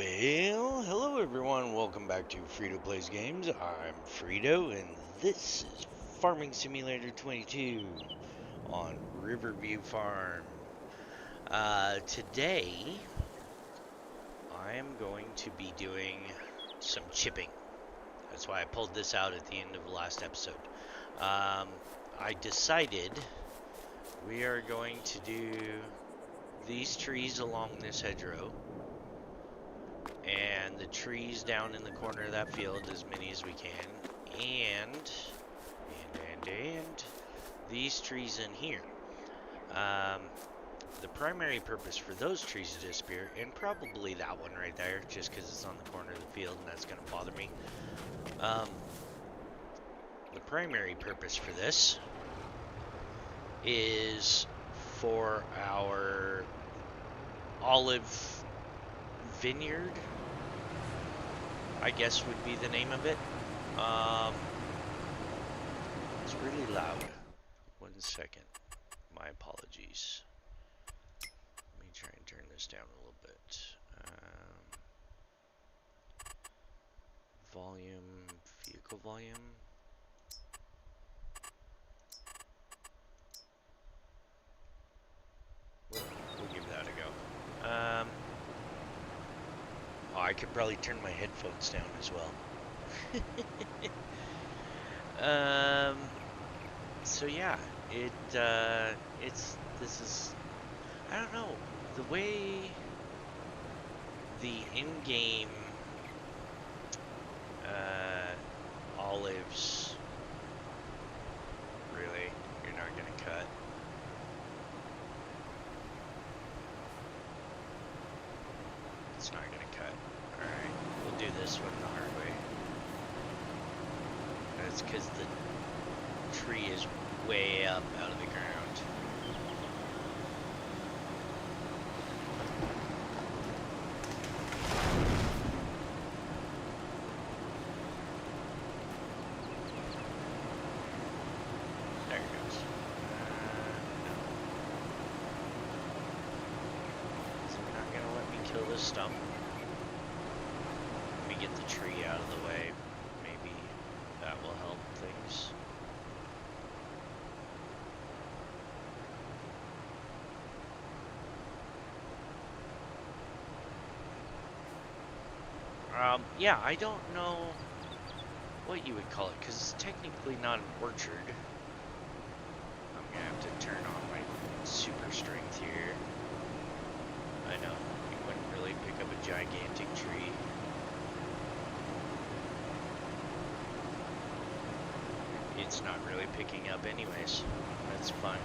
Well, hello everyone. Welcome back to Frito Plays Games. I'm Frito, and this is Farming Simulator 22 on Riverview Farm. Today, I am going to be doing some chipping. That's why I pulled this out at the end of the last episode. I decided we are going to do these trees along this hedgerow. And the trees down in the corner of that field, as many as we can, and these trees in here. The primary purpose for those trees to disappear, and probably that one right there, just because it's on the corner of the field and that's going to bother me. The primary purpose for this is for our olive vineyard, I guess would be the name of it. It's really loud. 1 second. My apologies. Let me try and turn this down a little bit. Volume, vehicle volume. We'll give that a go. Oh, I could probably turn my headphones down as well. So yeah, this is, I don't know, the way the in-game olives, really, you're not gonna cut. It's not gonna cut. Alright, we'll do this one the hard way. That's because the tree is way up out of the ground. There it goes. No. So you're not gonna let me kill this stump. Let me get the tree out of the way. Maybe that will help things. Yeah, I don't know what you would call it, because it's technically not an orchard. I'm gonna have to turn on my super strength here. I know, you wouldn't really pick up a gigantic tree. It's not really picking up anyways. That's fun.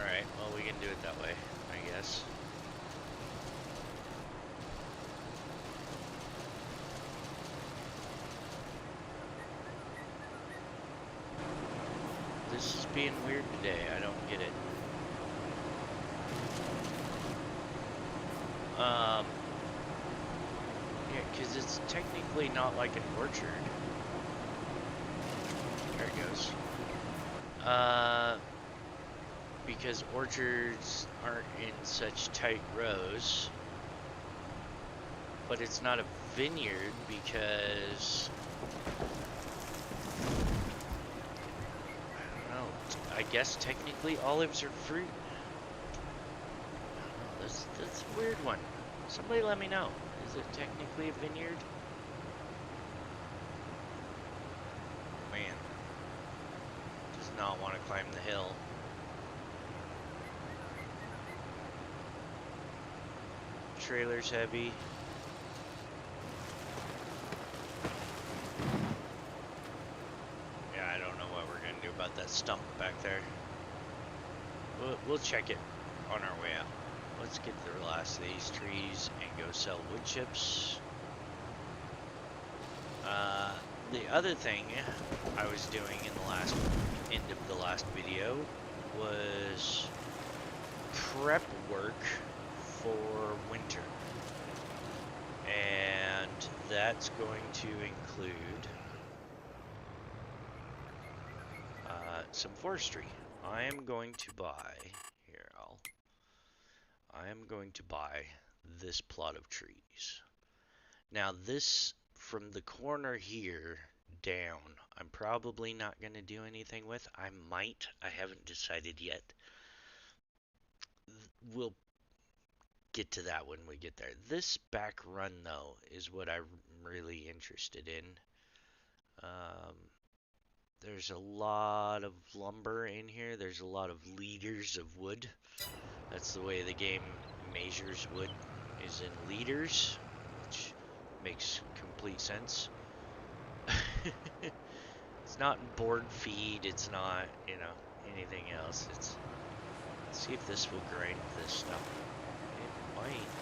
Alright, well, we can do it that way, I guess. This is being weird today. I don't get it. Yeah, because it's technically not like an orchard. There it goes. Because orchards aren't in such tight rows. But it's not a vineyard because, I don't know, I guess technically olives are fruit. I don't know, that's a weird one. Somebody let me know. Is it technically a vineyard? Man. Does not want to climb the hill. Trailer's heavy. Yeah, I don't know what we're gonna do about that stump back there. We'll check it on our way out. Let's get the last of these trees and go sell wood chips. The other thing I was doing in the end of the last video was prep work for winter. And that's going to include some forestry. I am going to buy, here, I am going to buy this plot of trees. Now this, from the corner here down, I'm probably not going to do anything with. I might, I haven't decided yet. We'll get to that when we get there. This back run, though, is what I'm really interested in. There's a lot of lumber in here. There's a lot of liters of wood. That's the way the game measures wood, is in liters, which makes complete sense. It's not board feed. It's not, you know, anything else. Let's see if this will grind this stuff. It might.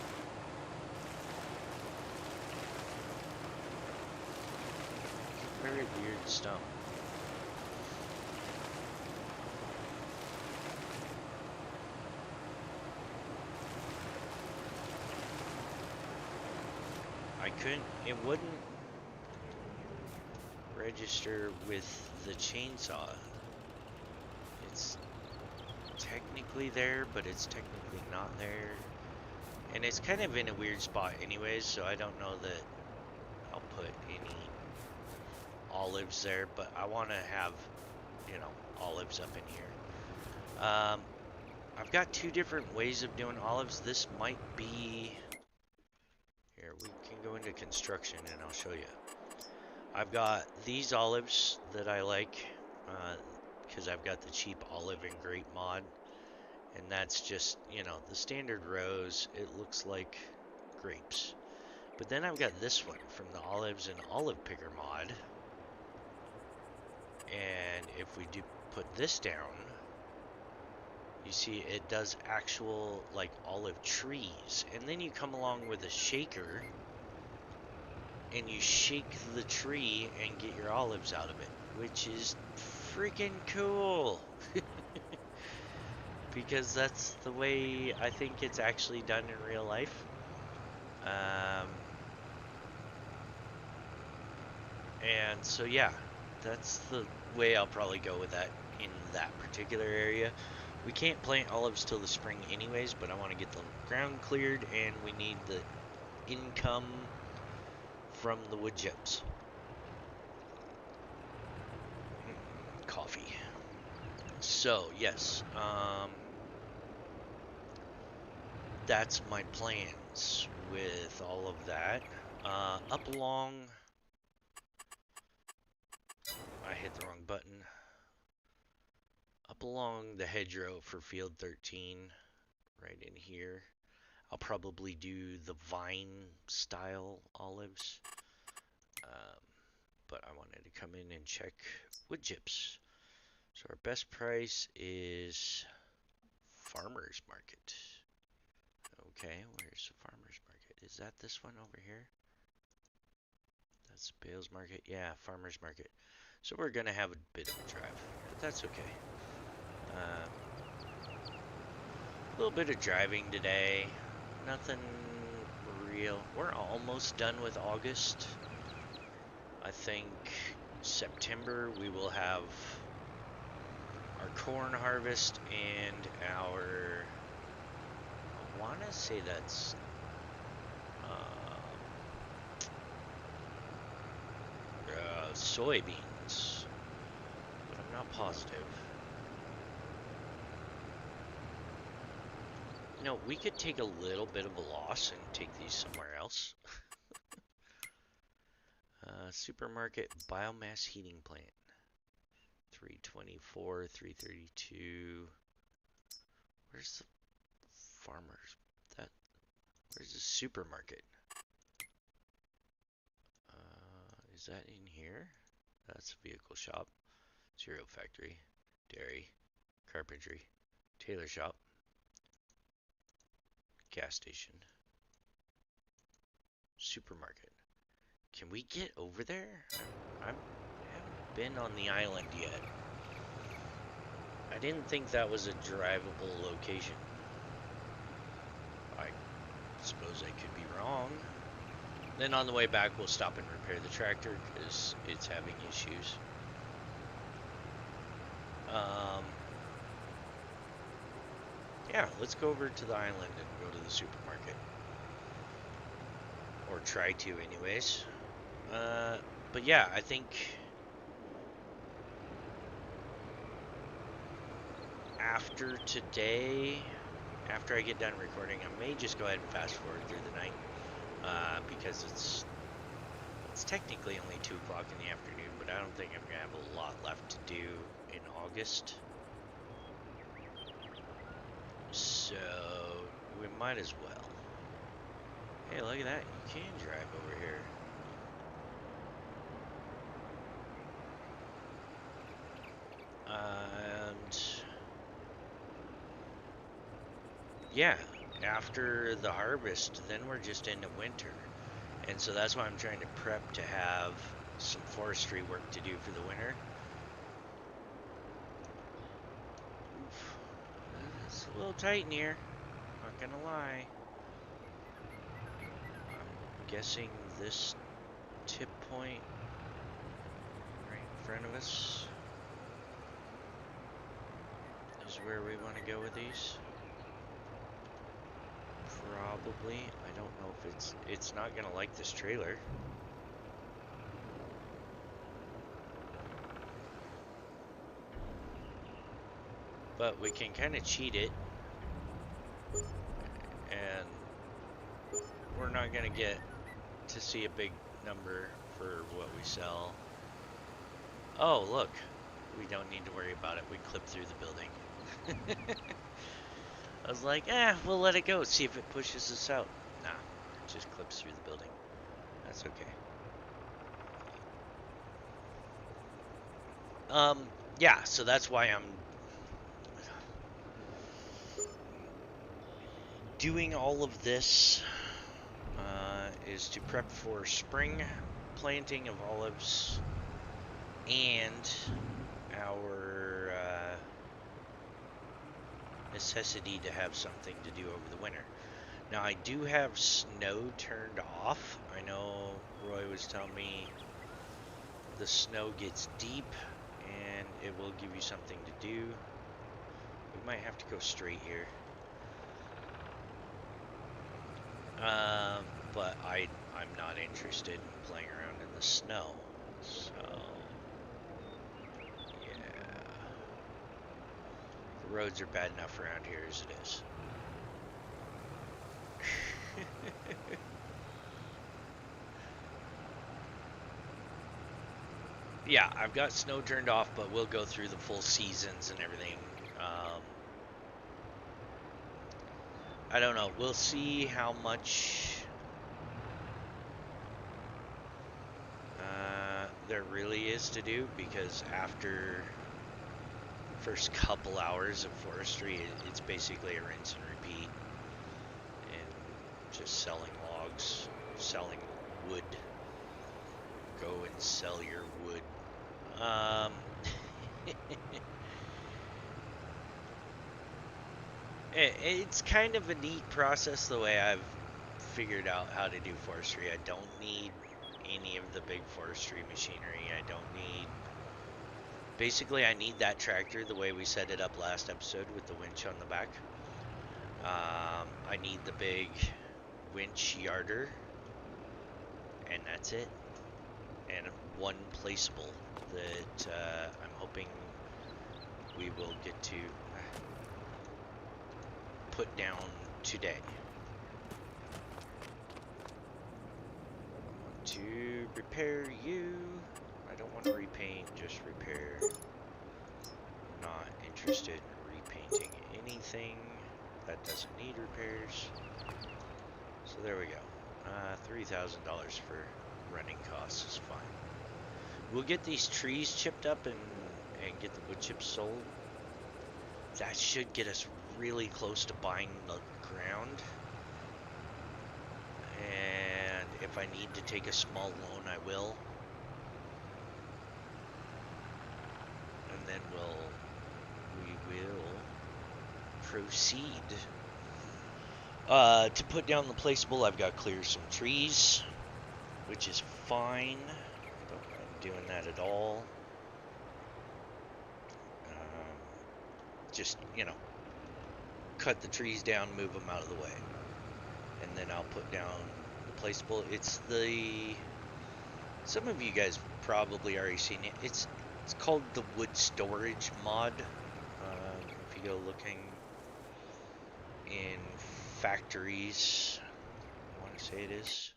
Very weird stuff. It wouldn't register with the chainsaw. It's technically there, but it's technically not there. And it's kind of in a weird spot anyways, so I don't know that I'll put any olives there, but I want to have, you know, olives up in here. I've got two different ways of doing olives. This might be... Here, we can go into construction and I'll show you. I've got these olives that I like, because I've got the cheap olive and grape mod. And that's just, you know, the standard rows. It looks like grapes. But then I've got this one from the olives and olive picker mod. And if we do put this down, you see it does actual like olive trees. And then you come along with a shaker and you shake the tree and get your olives out of it, which is freaking cool. Because that's the way I think it's actually done in real life. And so yeah, that's the way I'll probably go with that in that particular area. We can't plant olives till the spring anyways, but I want to get the ground cleared and we need the income from the wood chips. Coffee. So, yes, that's my plans with all of that. Up along, I hit the wrong button. Up along the hedgerow for field 13, right in here, I'll probably do the vine style olives. But I wanted to come in and check wood chips. So our best price is Farmer's Market. Okay, where's the Farmer's Market? Is that this one over here? That's Bales Market. Yeah, Farmer's Market. So we're going to have a bit of a drive, but that's okay. A little bit of driving today. Nothing real. We're almost done with August. I think September we will have our corn harvest and our, I want to say that's soybeans, but I'm not positive. You know, we could take a little bit of a loss and take these somewhere else. Supermarket biomass heating plant. 324, 332. Where's the farmers? Where's the supermarket? Is that in here? That's a vehicle shop. Cereal factory. Dairy. Carpentry. Tailor shop. Gas station. Supermarket. Can we get over there? I haven't been on the island yet. I didn't think that was a drivable location. I suppose I could be wrong. Then on the way back, we'll stop and repair the tractor because it's having issues. Um, yeah, let's go over to the island and go to the supermarket. Or try to, anyways. But yeah, I think after today, after I get done recording, I may just go ahead and fast forward through the night. Because it's technically only 2 o'clock in the afternoon, but I don't think I'm going to have a lot left to do in August. So, we might as well. Hey, look at that. You can drive over here. And yeah, after the harvest, then we're just into winter. And so that's why I'm trying to prep to have some forestry work to do for the winter. Oof. It's a little tight in here, not gonna lie. I'm guessing this tip point right in front of us is where we want to go with these. Probably. I don't know if it's not gonna like this trailer. But we can kind of cheat it, and we're not gonna get to see a big number for what we sell. Oh, look, we don't need to worry about it. We clip through the building. I was like, we'll let it go, see if it pushes us out. Nah, it just clips through the building. That's okay. Yeah, so that's why I'm doing all of this, is to prep for spring planting of olives and our necessity to have something to do over the winter. Now, I do have snow turned off. I know Roy was telling me the snow gets deep and it will give you something to do. We might have to go straight here. But I'm not interested in playing around in the snow. So, yeah. The roads are bad enough around here as it is. Yeah, I've got snow turned off, but we'll go through the full seasons and everything. I don't know. We'll see how much there really is to do, because after the first couple hours of forestry, it's basically a rinse and repeat. And just selling logs, selling wood. Go and sell your wood. It's kind of a neat process the way I've figured out how to do forestry. I don't need any of the big forestry machinery. I don't need... Basically, I need that tractor the way we set it up last episode with the winch on the back. I need the big winch yarder, and that's it. And one placeable that I'm hoping we will get to put down today. I want to repair you. I don't want to repaint, just repair. Not interested in repainting anything that doesn't need repairs. So there we go. $3,000 for running costs is fine. We'll get these trees chipped up and get the wood chips sold. That should get us really close to buying the ground. And if I need to take a small loan, I will. And then we will proceed. To put down the placeable, I've got to clear some trees, which is fine. I don't mind doing that at all. just, cut the trees down, move them out of the way. And then I'll put down the placeable. It's some of you guys probably already seen it. It's called the wood storage mod. If you go looking in factories, I want to say it is.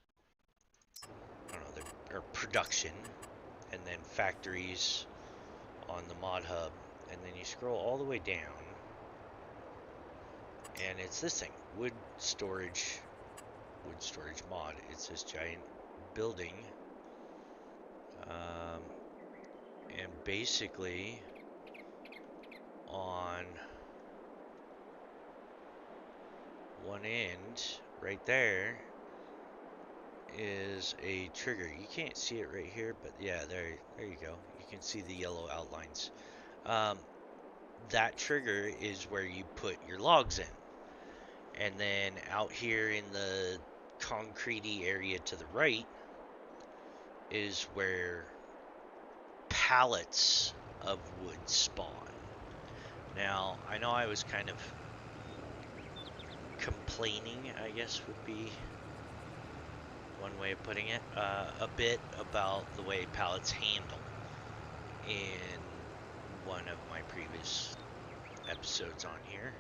I don't know, or production, and then factories on the mod hub, and then you scroll all the way down, and it's this thing, wood storage mod. It's this giant building, and basically on one end right there is a trigger. You can't see it right here, but yeah, there you go. You can see the yellow outlines. That trigger is where you put your logs in. And then out here in the concretey area to the right is where pallets of wood spawn. Now, I know I was kind of complaining, I guess would be one way of putting it, a bit about the way pallets handle in one of my previous episodes on here.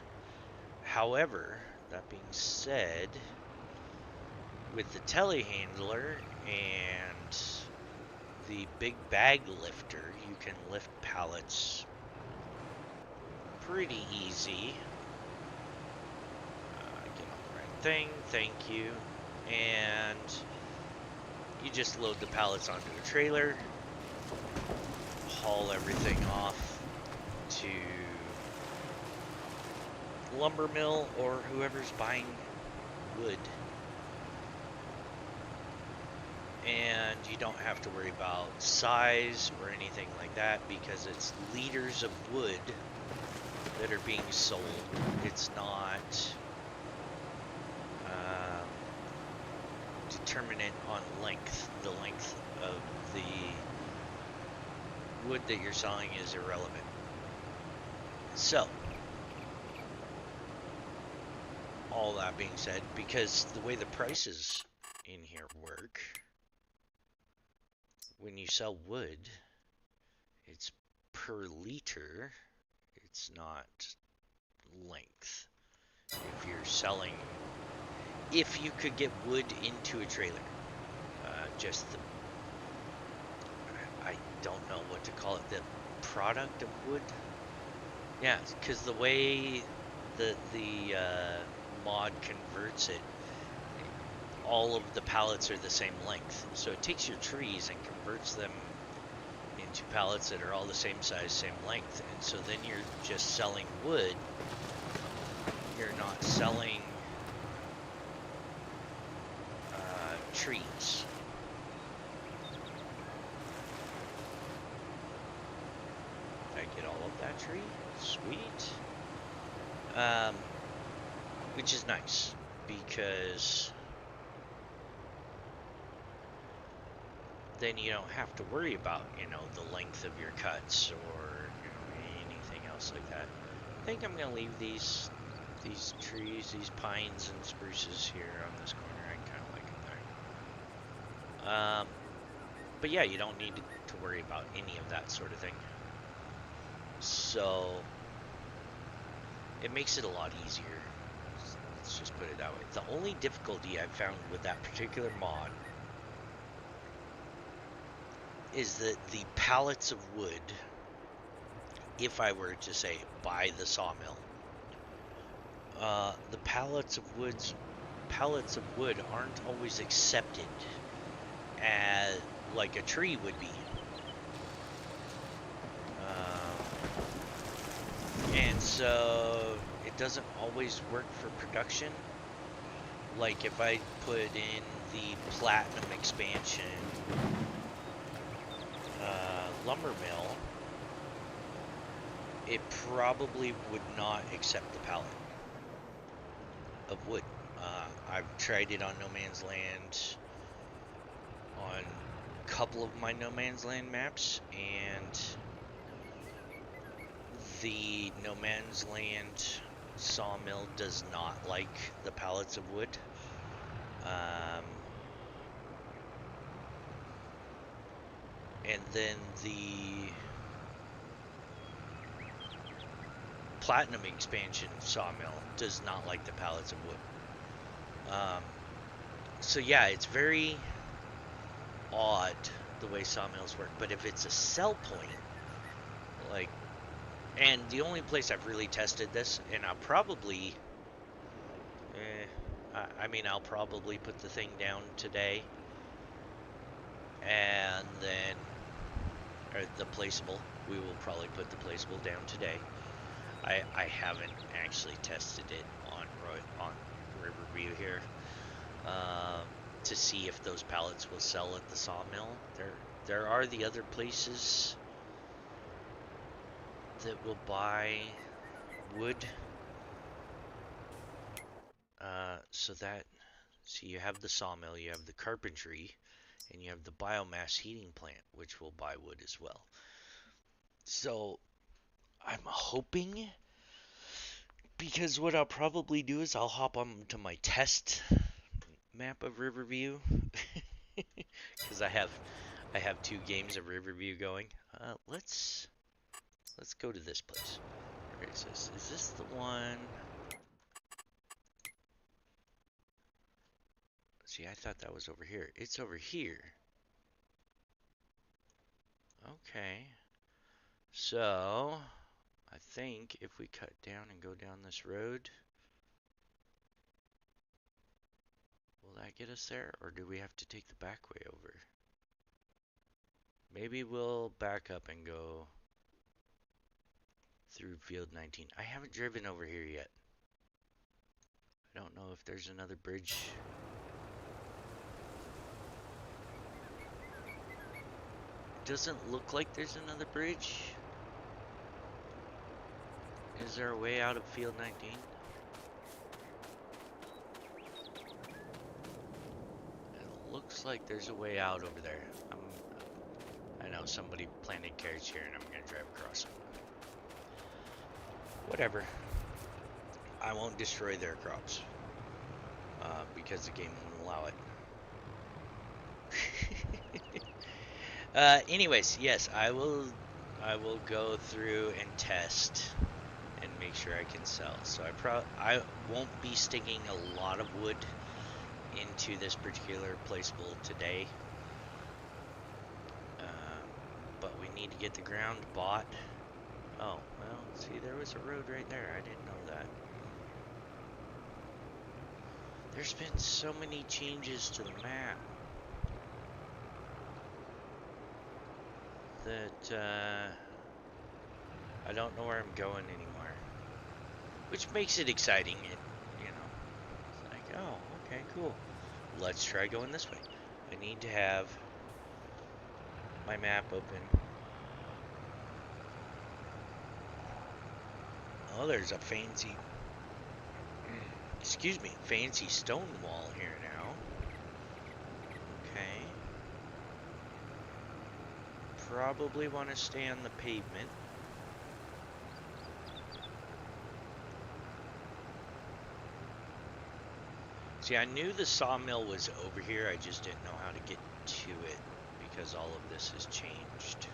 However, that being said, with the telehandler and the big bag lifter, you can lift pallets pretty easy. Get on the right thing, thank you. And you just load the pallets onto a trailer, haul everything off to lumber mill or whoever's buying wood, and you don't have to worry about size or anything like that because it's liters of wood that are being sold. It's not determinant on length. The length of the wood that you're selling is irrelevant. So, all that being said, because the way the prices in here work, when you sell wood, it's per liter, it's not length. If you're selling, if you could get wood into a trailer, just the, I don't know what to call it, the product of wood? Yeah, because the way the mod converts it, all of the pallets are the same length. So it takes your trees and converts them into pallets that are all the same size, same length. And so then you're just selling wood. You're not selling trees. Did I get all of that tree? Sweet. Which is nice because then you don't have to worry about, the length of your cuts or, anything else like that. I think I'm going to leave these trees, these pines and spruces here on this corner. I kind of like them there. But yeah, you don't need to worry about any of that sort of thing. So it makes it a lot easier. Let's just put it that way. The only difficulty I've found with that particular mod is that the pallets of wood, if I were to say buy the sawmill, the pallets of wood aren't always accepted as like a tree would be. And so it doesn't always work for production. Like if I put in the Platinum expansion lumber mill, it probably would not accept the pallet of wood. I've tried it on No Man's Land, on a couple of my No Man's Land maps, and the No Man's Land sawmill does not like the pallets of wood. And then the Platinum expansion sawmill does not like the pallets of wood. So yeah, it's very odd the way sawmills work. But if it's a sell point, like, and the only place I've really tested this, and I'll probably, I mean, I'll probably put the thing down today, and then, or the placeable, we will probably put the placeable down today. I haven't actually tested it on Riverview here to see if those pallets will sell at the sawmill. There are the other places that will buy wood. So you have the sawmill, you have the carpentry, and you have the biomass heating plant, which will buy wood as well. So I'm hoping, because what I'll probably do is I'll hop on to my test map of Riverview, because I have 2 games of Riverview going. Let's go to this place. Where is this? Is this the one? See, I thought that was over here. It's over here. Okay. So, I think if we cut down and go down this road, will that get us there? Or do we have to take the back way over? Maybe we'll back up and go through field 19. I haven't driven over here yet. I don't know if there's another bridge. Doesn't look like there's another bridge. Is there a way out of field 19? It looks like there's a way out over there. I know somebody planted carrots here and I'm gonna drive across them. Whatever. I won't destroy their crops because the game won't allow it. Anyways, yes, I will go through and test and make sure I can sell. So I won't be sticking a lot of wood into this particular placeable today. But we need to get the ground bought. Oh, well, see, there was a road right there. I didn't know that. There's been so many changes to the map that I don't know where I'm going anymore. Which makes it exciting, you know. It's like, oh, okay, cool. Let's try going this way. I need to have my map open. Oh, there's a fancy, excuse me, fancy stone wall here now. Okay. Probably want to stay on the pavement. See, I knew the sawmill was over here, I just didn't know how to get to it because all of this has changed.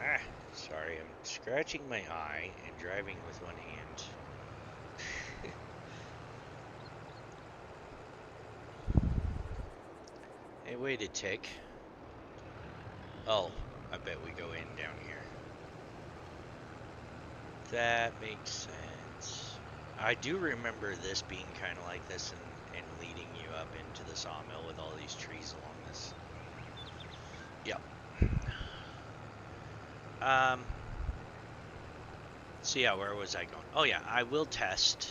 Ah, sorry, I'm scratching my eye and driving with one hand. Hey, wait a tick. Oh, I bet we go in down here. That makes sense. I do remember this being kind of like this and leading you up into the sawmill with all these trees along this. Yep. So yeah, where was I going? Oh yeah, I will test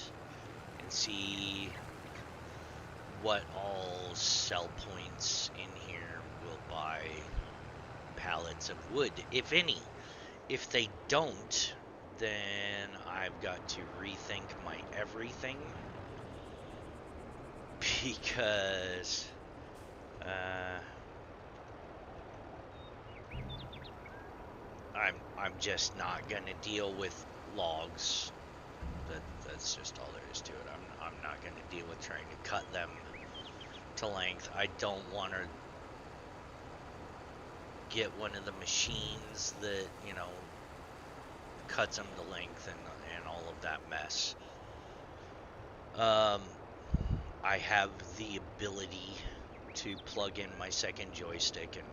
and see what all sell points in here will buy pallets of wood, if any. If they don't, then I've got to rethink my everything, because I'm just not gonna deal with logs. That's just all there is to it. I'm not gonna deal with trying to cut them to length. I don't want to get one of the machines that, you know, cuts them to length and all of that mess. I have the ability to plug in my second joystick and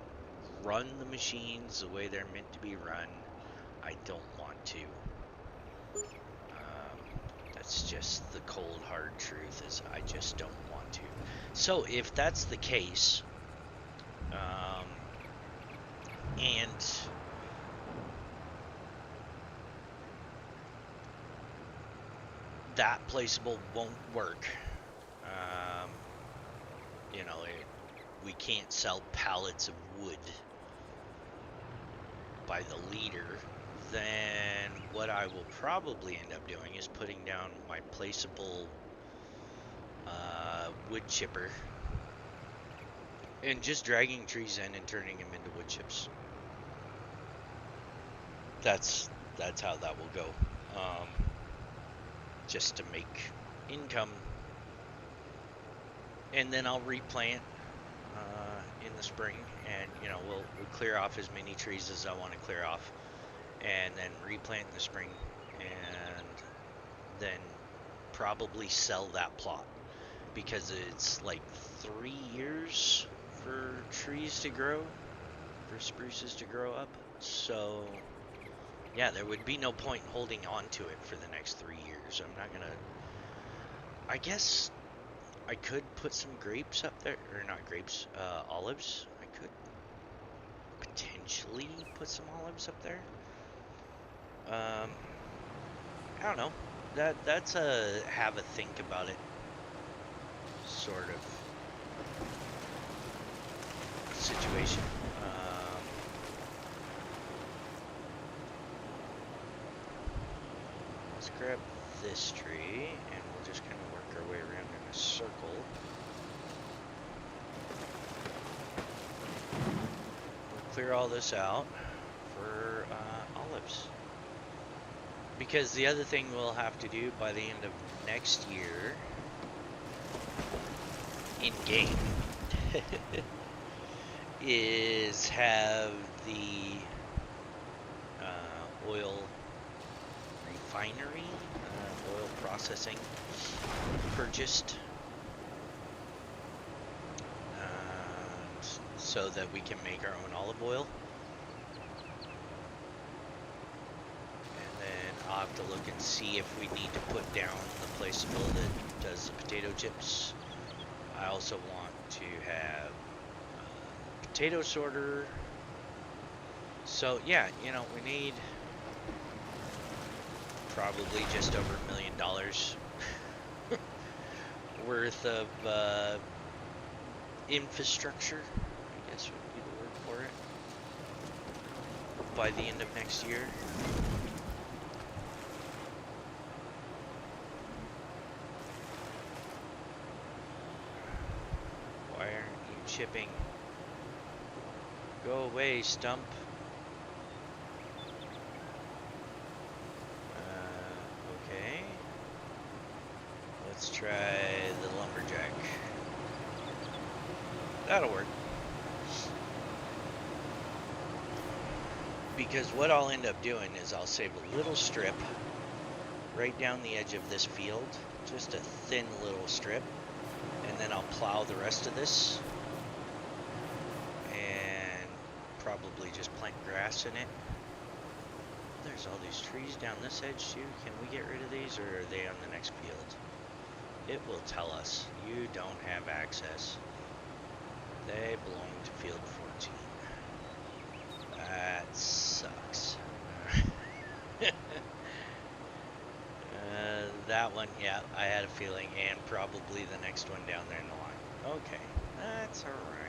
run the machines the way they're meant to be run. I don't want to. That's just the cold hard truth, is I just don't want to. So if that's the case, and that placeable won't work, you know, we can't sell pallets of wood by the liter, then what I will probably end up doing is putting down my placeable wood chipper and just dragging trees in and turning them into wood chips. That's how that will go. Just to make income, and then I'll replant in the spring, and you know, we'll clear off as many trees as I want to clear off, and then replant in the spring, and then probably sell that plot, because it's like 3 years for trees to grow, for spruces to grow up. So yeah, there would be no point in holding on to it for the next 3 years. I'm not gonna. I guess I could put some grapes up there, or not grapes, olives. I could potentially put some olives up there. I don't know. That's a have a think about it sort of situation. Let's grab this tree, and we'll just kind of work our way around in a circle. We'll clear all this out for olives. Because the other thing we'll have to do by the end of next year, in game, is have the oil refinery, oil processing purchased, so that we can make our own olive oil. And then I'll have to look and see if we need to put down the placeable that does the potato chips. I also want to have a potato sorter. So yeah, you know, we need probably just over $1 million worth of infrastructure, I guess would be the word for it, by the end of next year. Why aren't you chipping? Go away, stump. Okay. Let's try the lumberjack. That'll work. Because what I'll end up doing is I'll save a little strip right down the edge of this field, just a thin little strip, and then I'll plow the rest of this and probably just plant grass in it. There's all these trees down this edge too. Can we get rid of these, or are they on the next field? It will tell us you don't have access. They belong to field 14. That sucks. That one, yeah, I had a feeling, and probably the next one down there in the line. Okay, that's alright.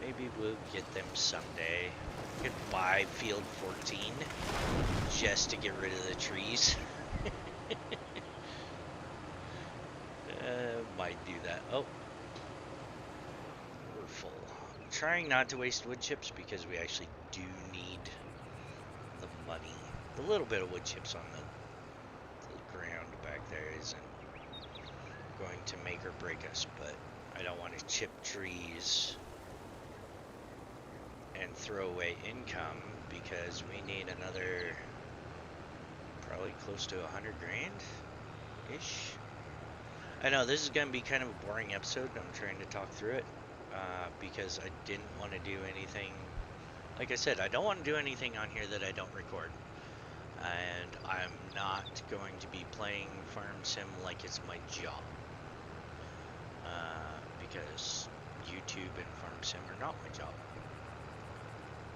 Maybe we'll get them someday. We could buy field 14 just to get rid of the trees. Might do that. Oh. trying not to waste wood chips because we actually do need the money. The little bit of wood chips on the ground back there isn't going to make or break us, but I don't want to chip trees and throw away income because we need another probably close to 100 grand ish. I know this is going to be kind of a boring episode. I'm trying to talk through it because I didn't want to do anything. Like I said, I don't want to do anything on here that I don't record. And I'm not going to be playing Farm Sim like it's my job. Because YouTube and Farm Sim are not my job.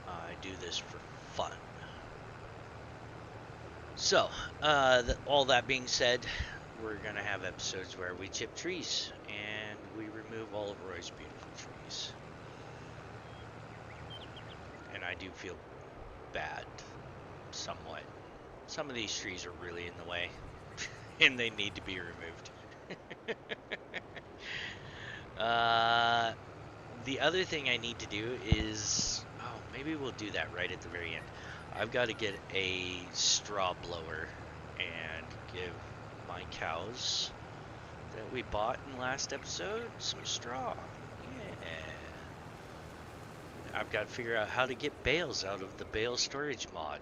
I do this for fun. So, all that being said, we're going to have episodes where we chip trees and we remove all of Roy's beautiful trees. And I do feel bad, somewhat. Some of these trees are really in the way and they need to be removed. The other thing I need to do is, maybe we'll do that right at the very end. I've got to get a straw blower and give my cows that we bought in last episode some straw. Yeah. I've got to figure out how to get bales out of the bale storage mod.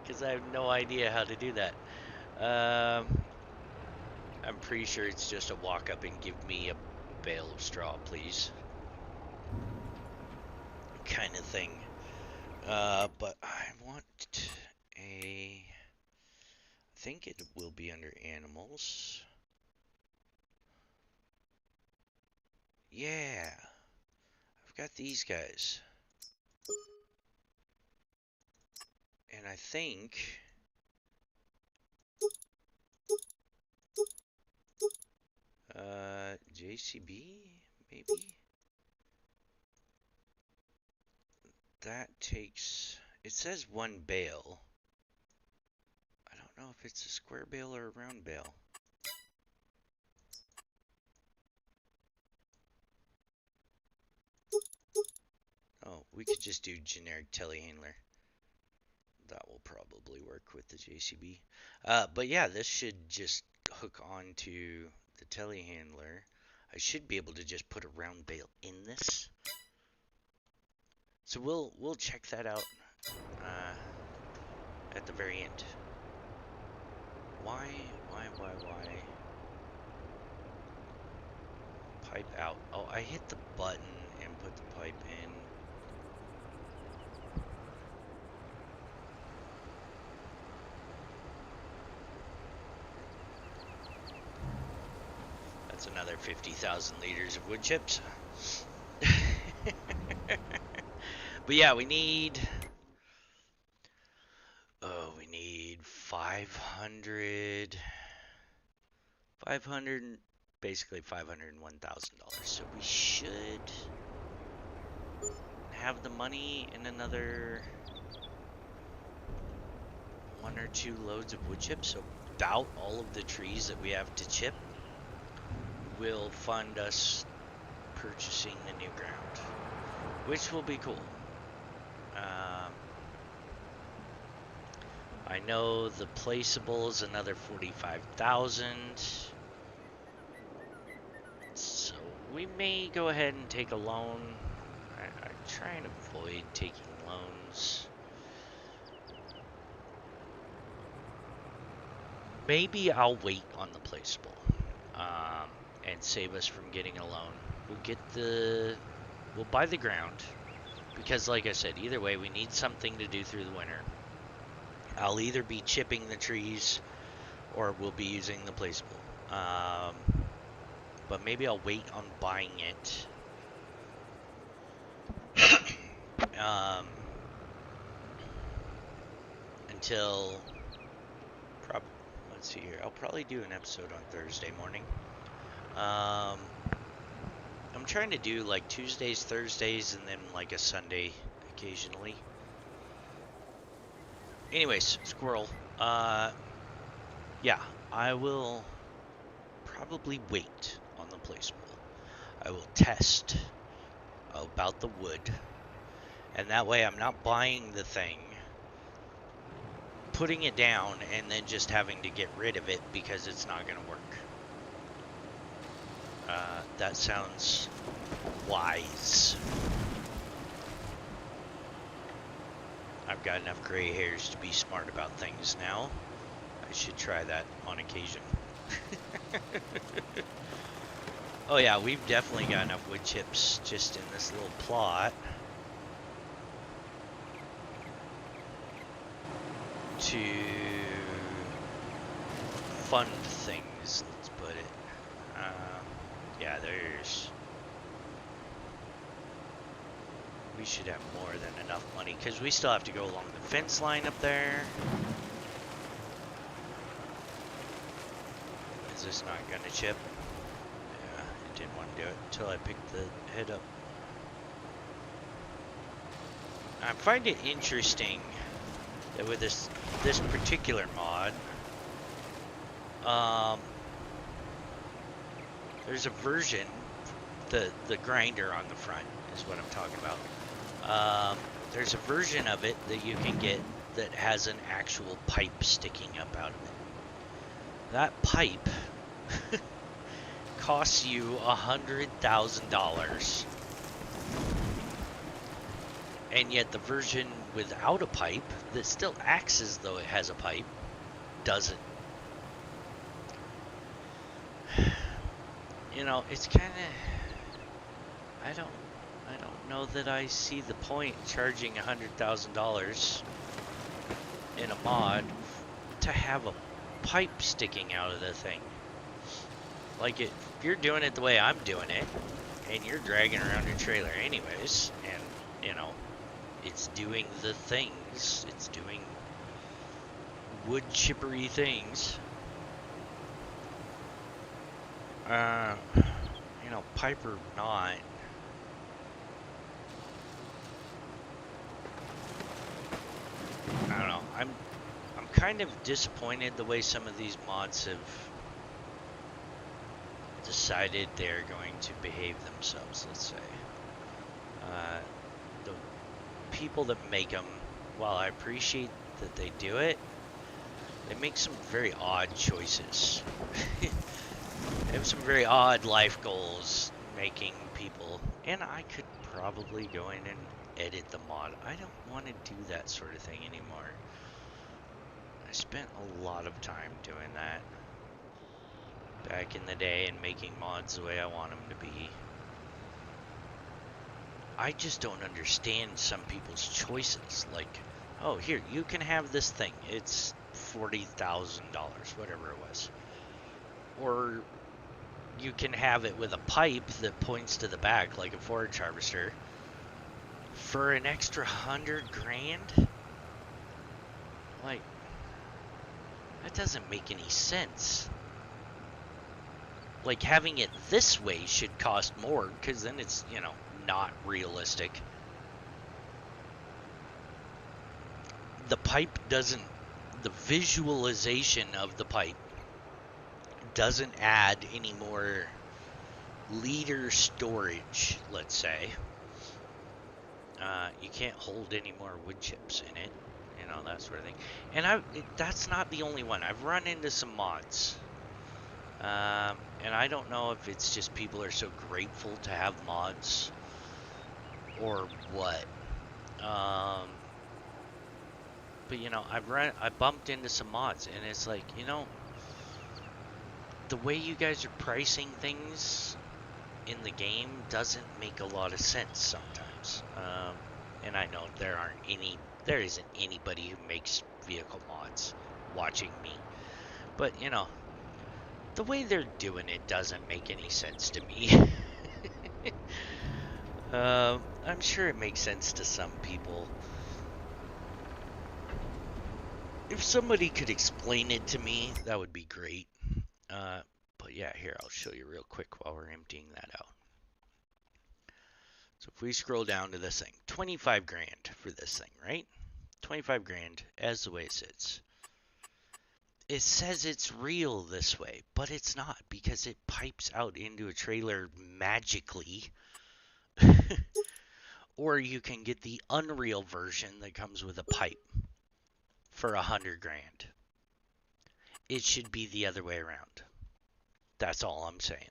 Because I have no idea how to do that. I'm pretty sure it's just a walk up and give me a bale of straw, please. Kind of thing. But I want I think it will be under animals. Yeah. I've got these guys. And I think JCB, maybe? That takes, it says one bale. I don't know if it's a square bale or a round bale. Oh, we could just do generic telehandler. That will probably work with the JCB. But yeah, this should just hook onto the telehandler. I should be able to just put a round bale in this. So we'll check that out at the very end. Why? Pipe out. Oh, I hit the button and put the pipe in. That's another 50,000 liters of wood chips. But yeah, we need 500, basically $501,000. So we should have the money in another 1 or 2 loads of wood chips. So about all of the trees that we have to chip will fund us purchasing the new ground, which will be cool. I know the placeable is another 45,000. So we may go ahead and take a loan. I try and avoid taking loans. Maybe I'll wait on the placeable and save us from getting a loan. We'll buy the ground because, like I said, either way we need something to do through the winter. I'll either be chipping the trees or we'll be using the placeable. But maybe I'll wait on buying it. Until let's see here. I'll probably do an episode on Thursday morning. I'm trying to do like Tuesdays, Thursdays, and then like a Sunday occasionally. Anyways, squirrel. Yeah, I will probably wait on the placeable. I will test about the wood. And that way I'm not buying the thing, putting it down, and then just having to get rid of it because it's not going to work. That sounds wise. I've got enough gray hairs to be smart about things now. I should try that on occasion. Oh yeah, we've definitely got enough wood chips just in this little plot to fund things, let's put it. Yeah, we should have more than enough money, because we still have to go along the fence line up there. Is this not gonna chip? Yeah, it didn't want to do it until I picked the head up. I find it interesting that with this particular mod, there's a version, the grinder on the front is what I'm talking about. There's a version of it that you can get that has an actual pipe sticking up out of it. That pipe costs you $100,000. And yet the version without a pipe that still acts as though it has a pipe doesn't. You know, it's kind of, I don't know that I see the point charging $100,000 in a mod to have a pipe sticking out of the thing. Like, if you're doing it the way I'm doing it, and you're dragging around your trailer anyways, and, you know, it's doing the things, it's doing wood chippery things, you know, pipe or not, I don't know, I'm kind of disappointed the way some of these mods have decided they're going to behave themselves, let's say. The people that make them, while I appreciate that they do it, they make some very odd choices. They have some very odd life goals, making people, and I could probably go in and edit the mod. I don't want to do that sort of thing anymore. I spent a lot of time doing that back in the day and making mods the way I want them to be. I just don't understand some people's choices. Like, oh, here, you can have this thing. It's $40,000, whatever it was. Or you can have it with a pipe that points to the back like a forage harvester for an extra $100,000. Like, that doesn't make any sense. Like, having it this way should cost more, because then it's, you know, not realistic. The pipe doesn't, the visualization of the pipe doesn't add any more liter storage, let's say. You can't hold any more wood chips in it, you know, that sort of thing. And that's not the only one. I've run into some mods. And I don't know if it's just people are so grateful to have mods or what. But you know, I bumped into some mods, and it's like, you know, the way you guys are pricing things in the game doesn't make a lot of sense sometimes. And I know there isn't anybody who makes vehicle mods watching me, but you know, the way they're doing it doesn't make any sense to me. I'm sure it makes sense to some people. If somebody could explain it to me, that would be great. But yeah, here, I'll show you real quick while we're emptying that out. So if we scroll down to this thing, 25 grand for this thing, right? 25 grand as the way it sits. It says it's real this way, but it's not, because it pipes out into a trailer magically Or you can get the Unreal version that comes with a pipe for 100 grand. It should be the other way around. That's all I'm saying.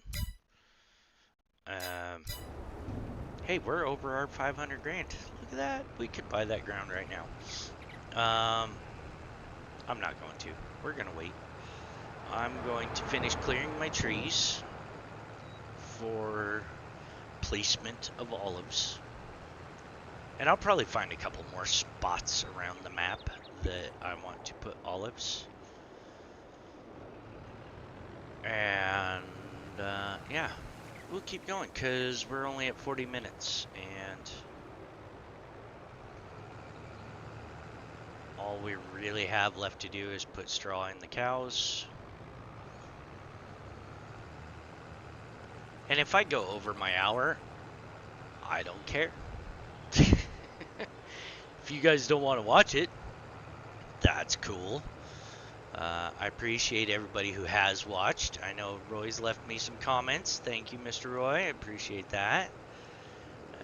Hey, we're over our 500 grand. Look at that. We could buy that ground right now. I'm not going to. We're going to wait. I'm going to finish clearing my trees for placement of olives. And I'll probably find a couple more spots around the map that I want to put olives. And, yeah, we'll keep going because we're only at 40 minutes. And all we really have left to do is put straw in the cows. And if I go over my hour, I don't care. If you guys don't want to watch it, that's cool. I appreciate everybody who has watched. I know Roy's left me some comments. Thank you, Mr. Roy. I appreciate that.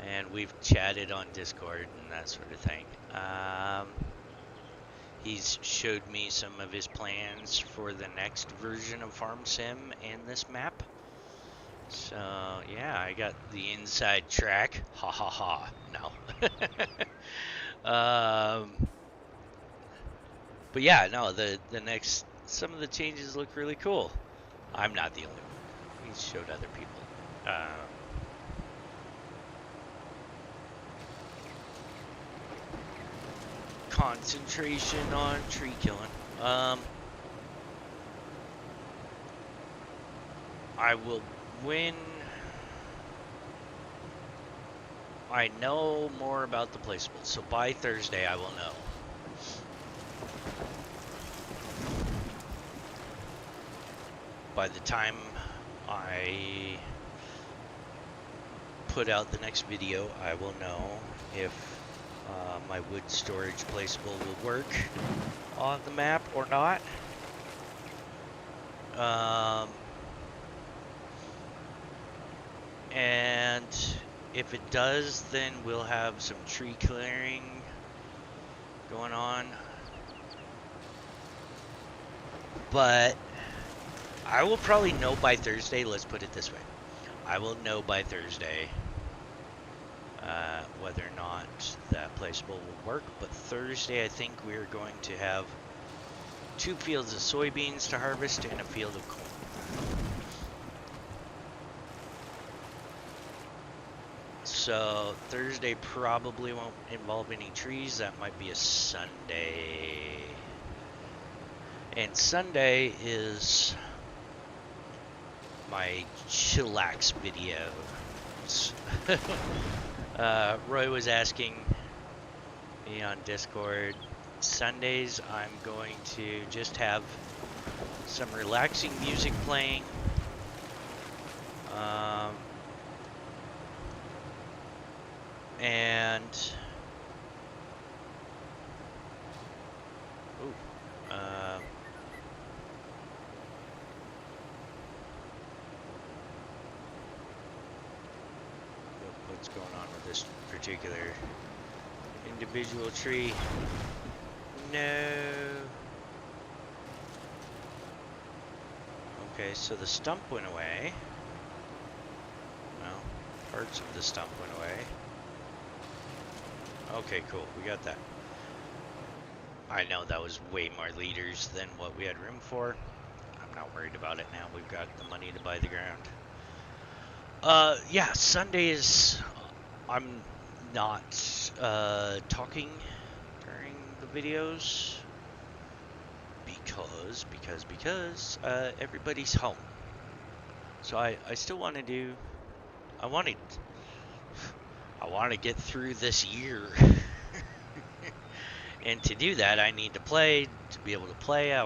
And we've chatted on Discord and that sort of thing. He's showed me some of his plans for the next version of Farm Sim and this map. So, yeah, I got the inside track. Ha ha ha. No. But yeah, no, the next, some of the changes look really cool. I'm not the only one. He showed other people. Concentration on tree killing. I will win. I know more about the placeables, so by Thursday I will know. By the time I put out the next video, I will know if my wood storage placeable will work on the map or not. And if it does, then we'll have some tree clearing going on. But I will probably know by Thursday. Let's put it this way. I will know by Thursday whether or not that placeable will work. But Thursday, I think we're going to have 2 fields of soybeans to harvest and a field of corn. So Thursday probably won't involve any trees. That might be a Sunday. And Sunday is my chillax videos. Roy was asking me on Discord. Sundays I'm going to just have some relaxing music playing. And what's going on with this particular individual tree? No. Okay, so the stump went away. Well, parts of the stump went away. Okay, cool. We got that. I know that was way more liters than what we had room for. I'm not worried about it now. We've got the money to buy the ground. Yeah, Sundays, I'm not talking during the videos because everybody's home. So I still want to do. I want to get through this year. And to do that, I need to play. To be able to play, I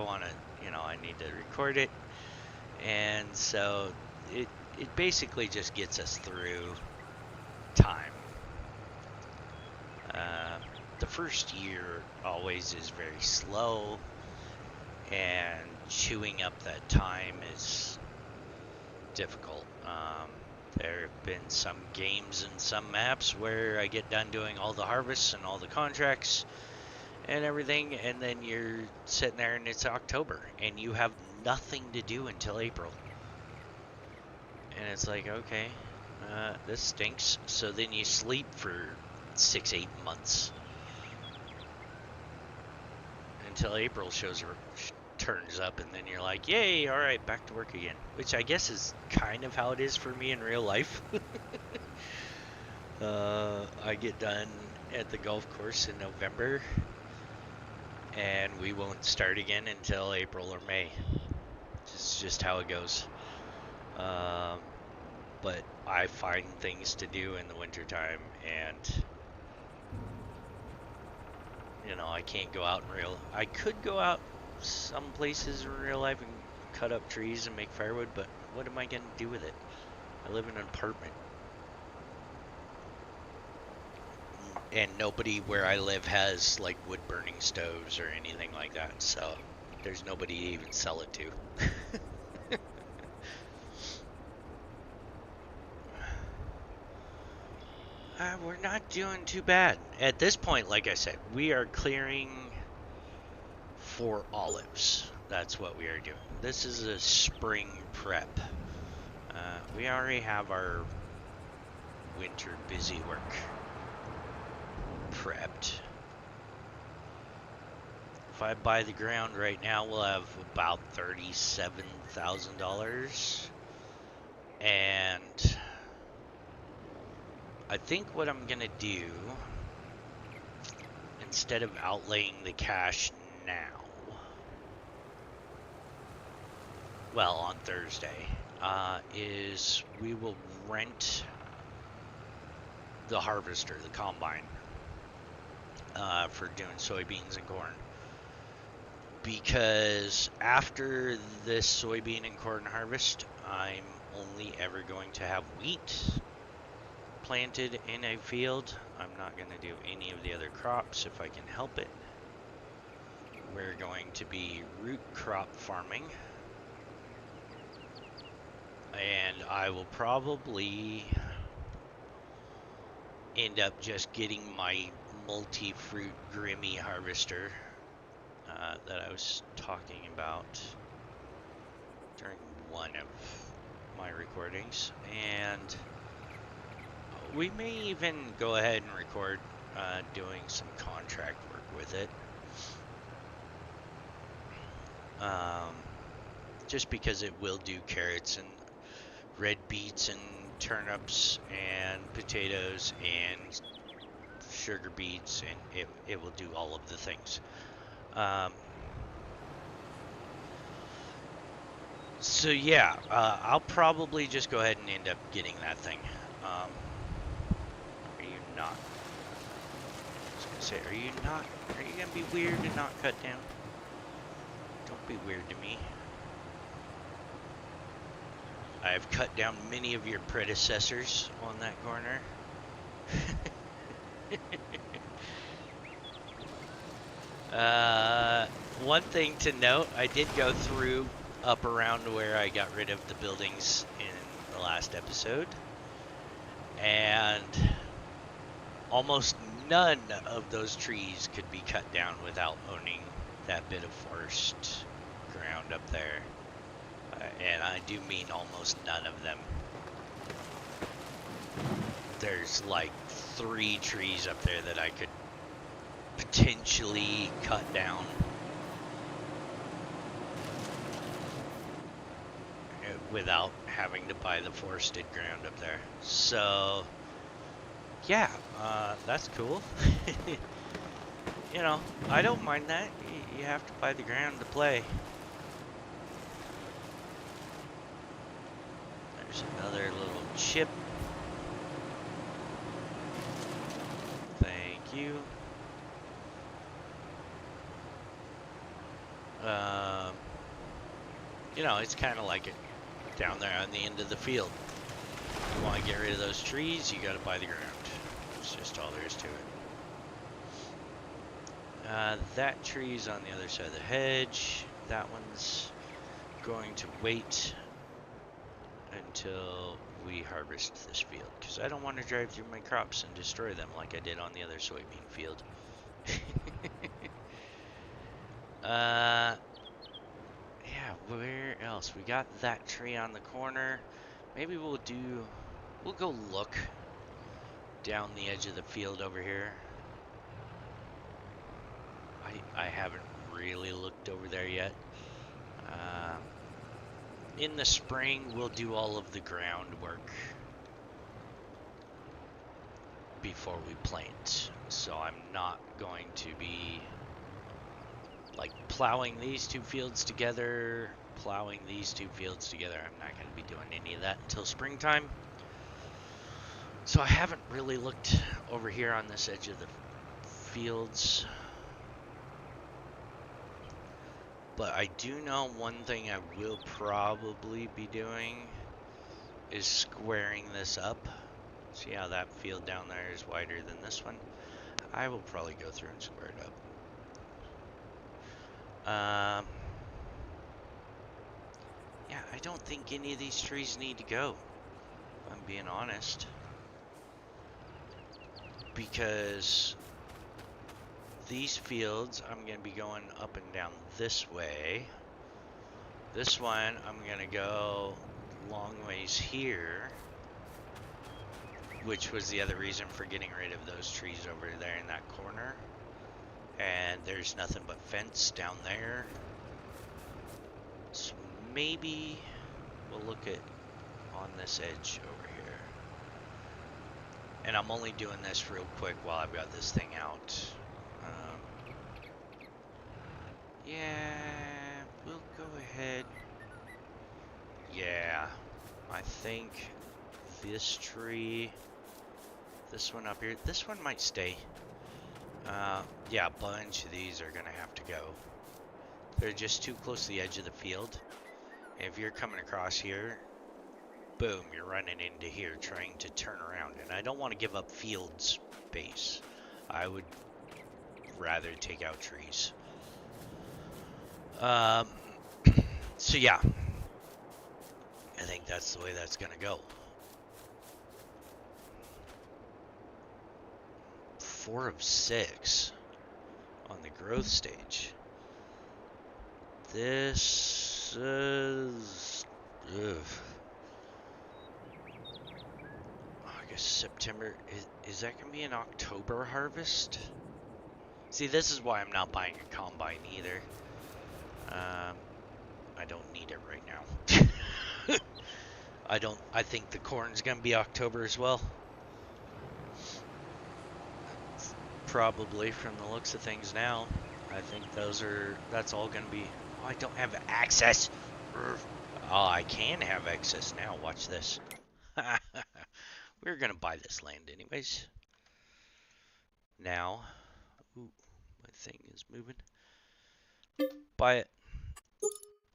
need to record it. And so it basically just gets us through time. The first year always is very slow, and chewing up that time is difficult. There have been some games and some maps where I get done doing all the harvests and all the contracts and everything, and then you're sitting there and it's October and you have nothing to do until April. And it's like, okay, this stinks. So then you sleep for 6-8 months until April turns up, and then you're like, yay, all right, back to work again. Which I guess is kind of how it is for me in real life. I get done at the golf course in November, and we won't start again until April or May. It's just how it goes. But I find things to do in the wintertime, and I can't go out in I could go out some places in real life and cut up trees and make firewood, but what am I going to do with it? I live in an apartment. And nobody where I live has like wood burning stoves or anything like that, so there's nobody to even sell it to. We're not doing too bad. At this point, like I said, we are clearing for olives. That's what we are doing. This is a spring prep. We already have our winter busy work prepped. If I buy the ground right now, we'll have about $37,000. And I think what I'm going to do, instead of outlaying the cash now, well, on Thursday, is we will rent the harvester, the combine, for doing soybeans and corn. Because after this soybean and corn harvest, I'm only ever going to have wheat planted in a field. I'm not going to do any of the other crops if I can help it. We're going to be root crop farming. And I will probably end up just getting my multi-fruit Grimmy harvester that I was talking about during one of my recordings. And we may even go ahead and record doing some contract work with it. Just because it will do carrots and red beets and turnips and potatoes and sugar beets, and it will do all of the things. So yeah, I'll probably just go ahead and end up getting that thing. Are you not? I was gonna say, are you gonna be weird and not cut down? Don't be weird to me. I have cut down many of your predecessors on that corner. One thing to note, I did go through up around where I got rid of the buildings in the last episode, and almost none of those trees could be cut down without owning that bit of forest ground up there. And I do mean almost none of them. There's like 3 trees up there that I could potentially cut down without having to buy the forested ground up there. So yeah, that's cool. I don't mind that. You have to buy the ground to play. There's another little chip. Thank you. It's kind of like it down there on the end of the field. You want to get rid of those trees, you got to buy the ground. That's just all there is to it. That tree's on the other side of the hedge. That one's going to wait until we harvest this field, because I don't want to drive through my crops and destroy them like I did on the other soybean field. Yeah, where else? We got that tree on the corner. Maybe we'll go look down the edge of the field over here. I haven't really looked over there yet. In the spring, we'll do all of the groundwork before we plant. So I'm not going to be like plowing these two fields together, plowing these two fields together. I'm not going to be doing any of that until springtime. So I haven't really looked over here on this edge of the fields. But I do know one thing I will probably be doing is squaring this up. See how that field down there is wider than this one? I will probably go through and square it up. Yeah, I don't think any of these trees need to go, if I'm being honest. Because these fields, I'm going to be going up and down this way. This one, I'm going to go long ways here, which was the other reason for getting rid of those trees over there in that corner. And there's nothing but fence down there. So maybe we'll look at on this edge over here. And I'm only doing this real quick while I've got this thing out. Yeah, we'll go ahead. Yeah, I think this tree, this one up here, this one might stay. Yeah, a bunch of these are gonna have to go. They're just too close to the edge of the field. If you're coming across here, boom, you're running into here trying to turn around. And I don't want to give up field space. I would rather take out trees. So yeah, I think that's the way that's gonna go. 4 of 6 on the growth stage. This is August, September. Is that gonna be an October harvest? See, this is why I'm not buying a combine either. I don't need it right now. I think the corn's gonna be October as well. Probably from the looks of things now. I think that's all gonna be. Oh, I don't have access. Oh, I can have access now. Watch this. We're gonna buy this land anyways. Now, ooh, my thing is moving. Buy it.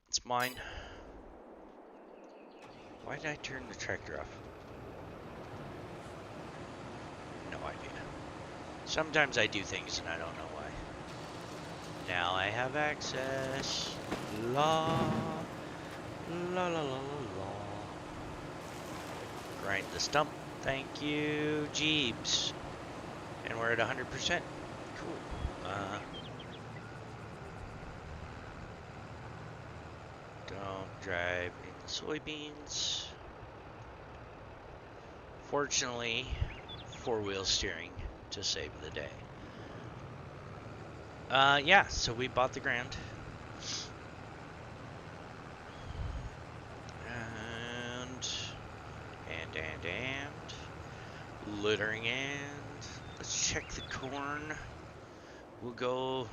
It's mine. Why did I turn the tractor off? No idea. Sometimes I do things and I don't know why. Now I have access. La la la la la la. Grind the stump. Thank you, Jeeps. And we're at 100%. Cool. Don't drive in the soybeans. Fortunately, 4-wheel steering to save the day. Yeah, so we bought the ground. And littering, and let's check the corn. We'll go.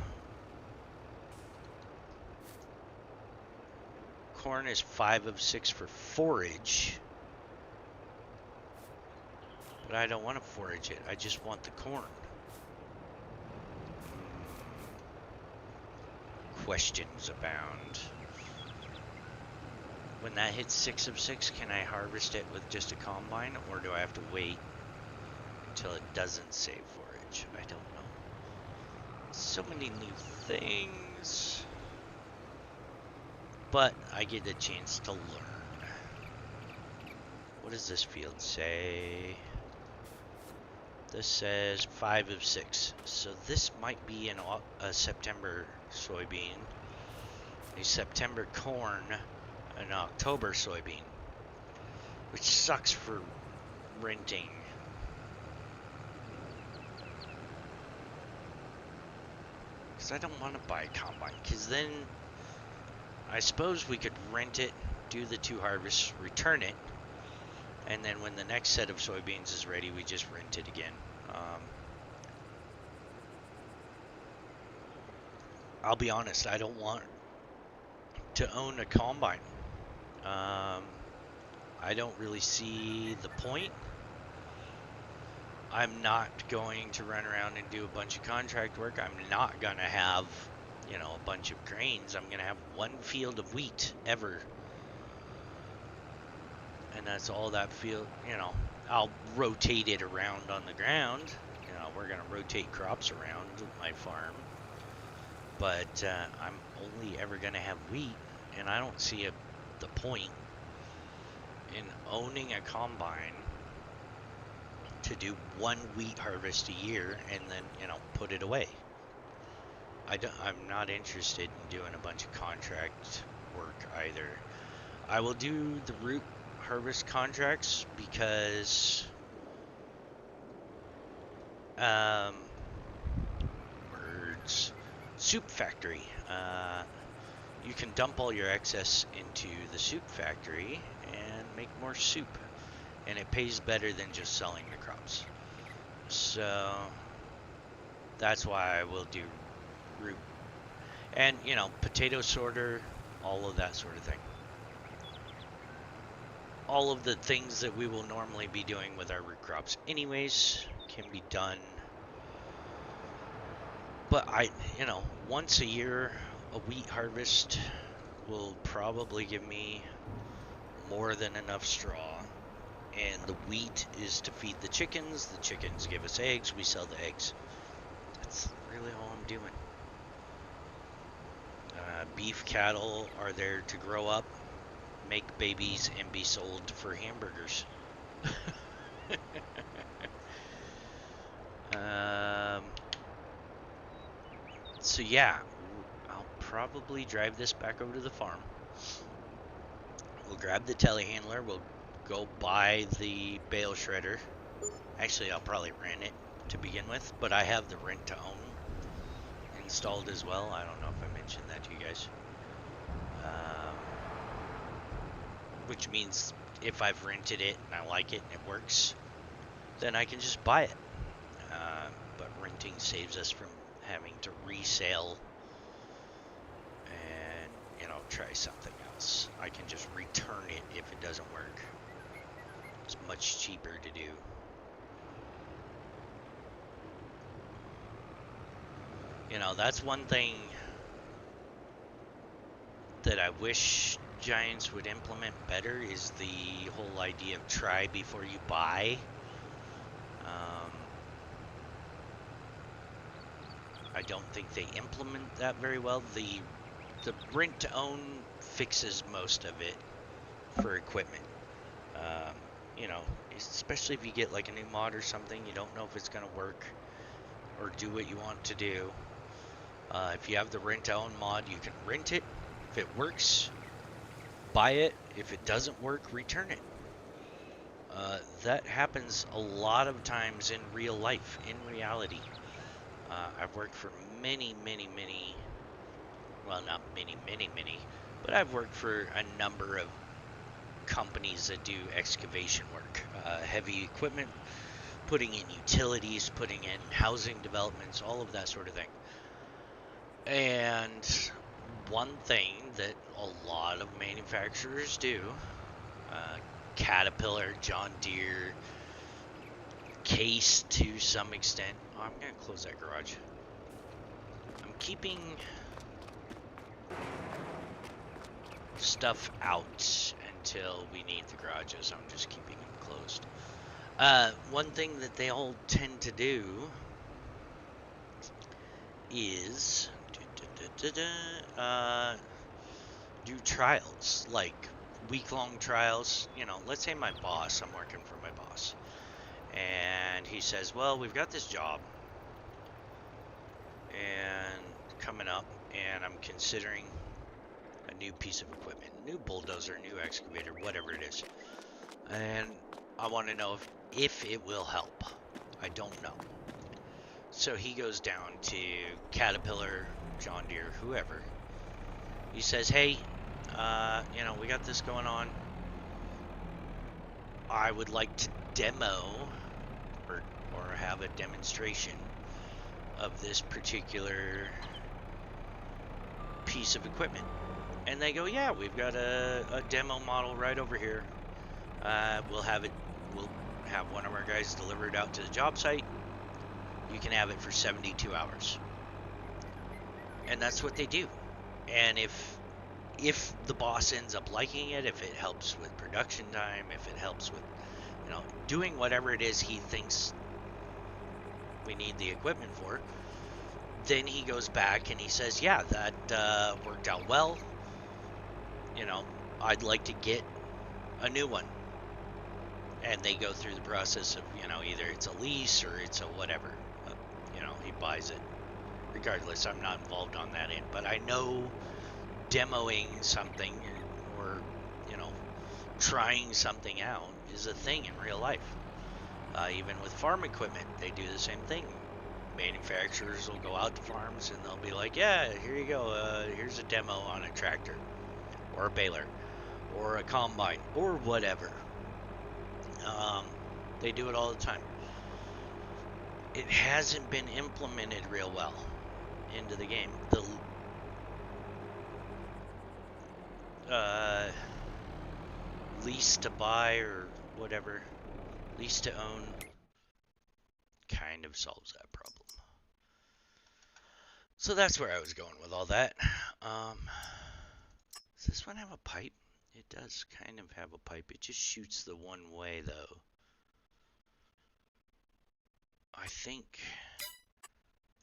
Corn is 5 of 6 for forage. But I don't want to forage it. I just want the corn. Questions abound. When that hits 6 of 6, can I harvest it with just a combine, or do I have to wait until it doesn't save forage? I don't know. So many new things. But I get a chance to learn. what does this field say? This says 5 of 6. So this might be a September soybean, a September corn, an October soybean, which sucks for renting. Because I don't want to buy a combine, because then I suppose we could rent it, do the 2 harvests, return it, and then when the next set of soybeans is ready, we just rent it again. I'll be honest, I don't want to own a combine. I don't really see the point. I'm not going to run around and do a bunch of contract work. I'm not going to have, you know, a bunch of grains. I'm going to have one field of wheat ever. And that's all that field, you know. I'll rotate it around on the ground. You know, we're going to rotate crops around my farm. But I'm only ever going to have wheat. And I don't see the point in owning a combine to do one wheat harvest a year and then, you know, put it away. I'm not interested in doing a bunch of contract work either. I will do the root harvest contracts because soup factory. You can dump all your excess into the soup factory and make more soup, and it pays better than just selling the crops. So that's why I will do root and, you know, potato sorter, all of that sort of thing. All of the things that we will normally be doing with our root crops anyways can be done. But you know, once a year, a wheat harvest will probably give me more than enough straw. And the wheat is to feed the chickens. The chickens give us eggs. We sell the eggs. That's really all I'm doing. Beef cattle are there to grow up, make babies, and be sold for hamburgers. So yeah, I'll probably drive this back over to the farm. We'll grab the telehandler. We'll go buy the bale shredder. Actually, I'll probably rent it to begin with, but I have the rent to own installed as well. I don't know if I mentioned that to you guys. Which means if I've rented it and I like it and it works, then I can just buy it. But renting saves us from having to resell and, you know, try something else. I can just return it if it doesn't work. It's much cheaper to do. You know, that's one thing that I wish Giants would implement better, is the whole idea of try before you buy. I don't think they implement that very well. The rent to own fixes most of it for equipment. You know, especially if you get like a new mod or something, you don't know if it's going to work or do what you want to do. If you have the rent to own mod, you can rent it. If it works, buy it. If it doesn't work, return it. That happens a lot of times in real life, in reality. I've worked for many, well, not many, but I've worked for a number of companies that do excavation work, heavy equipment, putting in utilities, putting in housing developments, all of that sort of thing. And one thing that a lot of manufacturers do, Caterpillar, John Deere, Case to some extent. Oh, I'm going to close that garage. I'm keeping stuff out until we need the garages. I'm just keeping them closed. One thing that they all tend to do is do trials, like week-long trials. You know, let's say my boss, I'm working for my boss, and he says, well, we've got this job and coming up, and I'm considering a new piece of equipment, new bulldozer, new excavator, whatever it is, and I want to know if it will help. I don't know. So he goes down to Caterpillar, John Deere, whoever. He says, hey, you know, we got this going on. I would like to demo or have a demonstration of this particular piece of equipment. And they go, yeah, we've got a demo model right over here. We'll have one of our guys deliver it out to the job site. You can have it for 72 hours. And that's what they do. And if the boss ends up liking it, if it helps with production time, if it helps with, you know, doing whatever it is he thinks we need the equipment for, then he goes back and he says, yeah, that worked out well. You know, I'd like to get a new one. And they go through the process of, you know, either it's a lease or it's a whatever. You know, he buys it. Regardless, I'm not involved on that end. But I know demoing something or, you know, trying something out is a thing in real life. Even with farm equipment, they do the same thing. Manufacturers will go out to farms and they'll be like, yeah, here you go. Here's a demo on a tractor or a baler or a combine or whatever. They do it all the time. It hasn't been implemented real well into the game. The lease to buy or whatever, lease to own, kind of solves that problem. So that's where I was going with all that. Does this one have a pipe? It does kind of have a pipe. It just shoots the one way, though. I think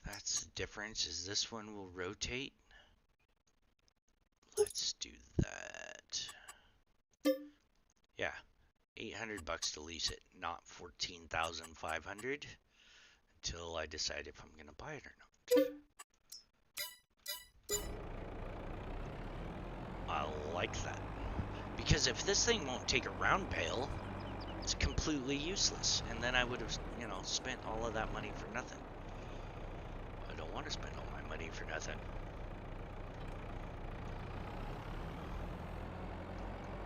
that's the difference, is this one will rotate. Let's do that. Yeah, $800 to lease it, not $14,500 until I decide if I'm gonna buy it or not. I like that, because if this thing won't take a round bale, it's completely useless, and then I would have, you know, spent all of that money for nothing. I don't want to spend all my money for nothing.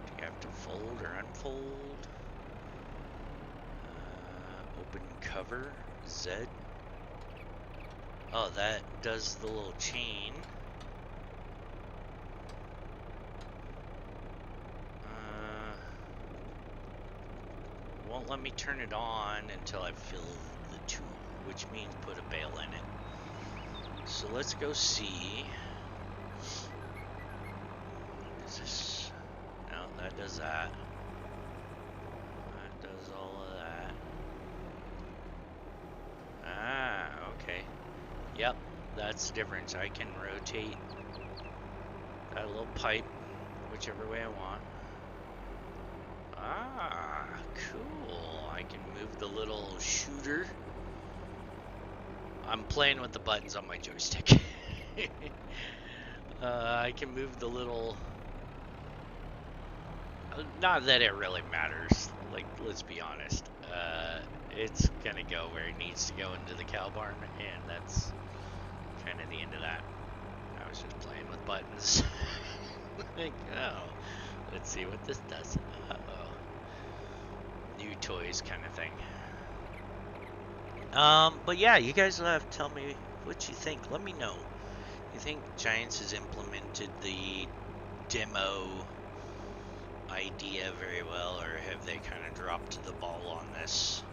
Do you have to fold or unfold? Open cover, Z. Oh, that does the little chain. Won't let me turn it on until I fill the tool, which means put a bale in it. So let's go see. Is this? No, that does that. That does all of that. Ah, okay. Yep, that's the difference. I can rotate that little pipe whichever way I want. Ah, cool. I can move the little shooter. I'm playing with the buttons on my joystick. I can move the little... Not that it really matters. Like, let's be honest. It's gonna go where it needs to go into the cow barn, and that's kind of the end of that. I was just playing with buttons. Like, oh, let's see what this does. Uh-oh. New toys kind of thing. But yeah, you guys will have to tell me what you think. Let me know. You think Giants has implemented the demo idea very well, or have they kind of dropped the ball on this?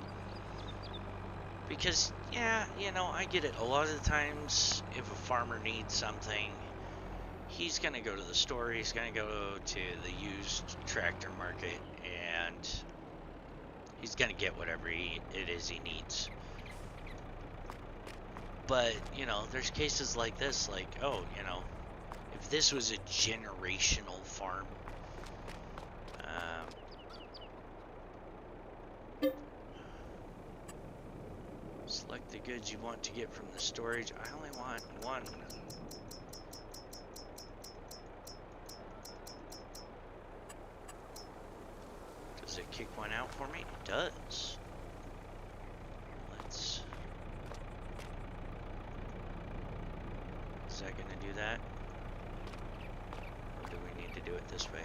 Because, yeah, you know, I get it. A lot of the times, if a farmer needs something, he's going to go to the store, he's going to go to the used tractor market, and he's going to get whatever it is he needs. But, you know, there's cases like this, like, oh, you know, if this was a generational farm, the goods you want to get from the storage. I only want one. Does it kick one out for me? It does. Let's... Is that gonna do that? Or do we need to do it this way?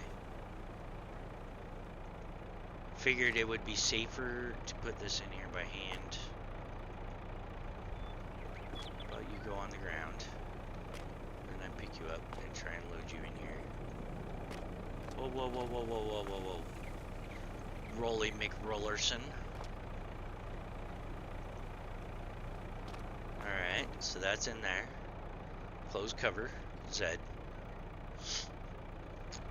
Figured it would be safer to put this in here by hand. But you go on the ground. And I pick you up and try and load you in here. Whoa, whoa, whoa, whoa, whoa, whoa, whoa, whoa. Rolly McRollerson. Alright, so that's in there. Close cover, Z.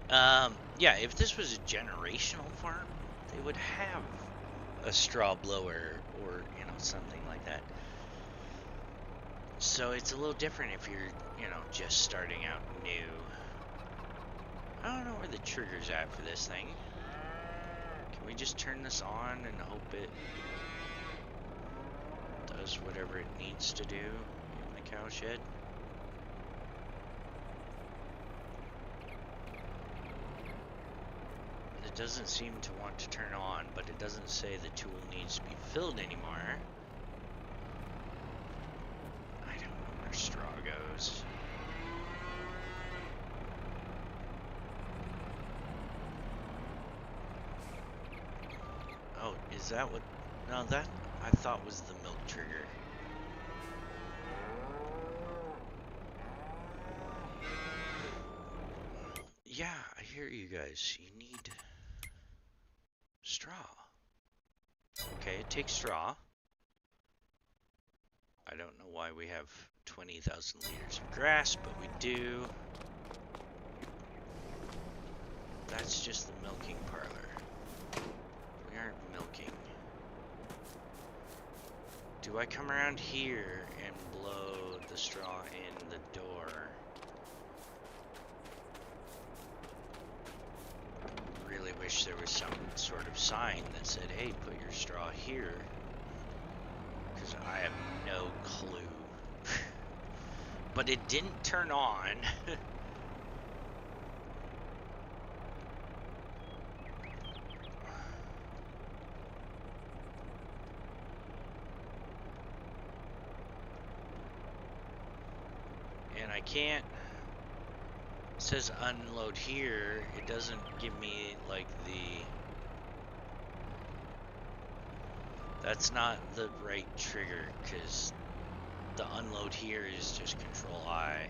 Yeah, if this was a generational farm, they would have a straw blower or, you know, something like that. So it's a little different if you're, you know, just starting out new. I don't know where the trigger's at for this thing. Can we just turn this on and hope it does whatever it needs to do in the cow shed? It doesn't seem to want to turn on, but it doesn't say the tool needs to be filled anymore. I don't know where straw goes. Oh, is that what? No, that I thought was the milk trigger. Yeah, I hear you guys. You need straw. Okay, it takes straw. I don't know why we have 20,000 liters of grass, but we do. That's just the milking parlor. We aren't milking. Do I come around here and blow the straw in the door? Really wish there was some sort of sign that said, hey, put your straw here. Because I have no clue. But it didn't turn on. And I can't, it says unload here, it doesn't give me like that's not the right trigger, because the unload here is just Control I.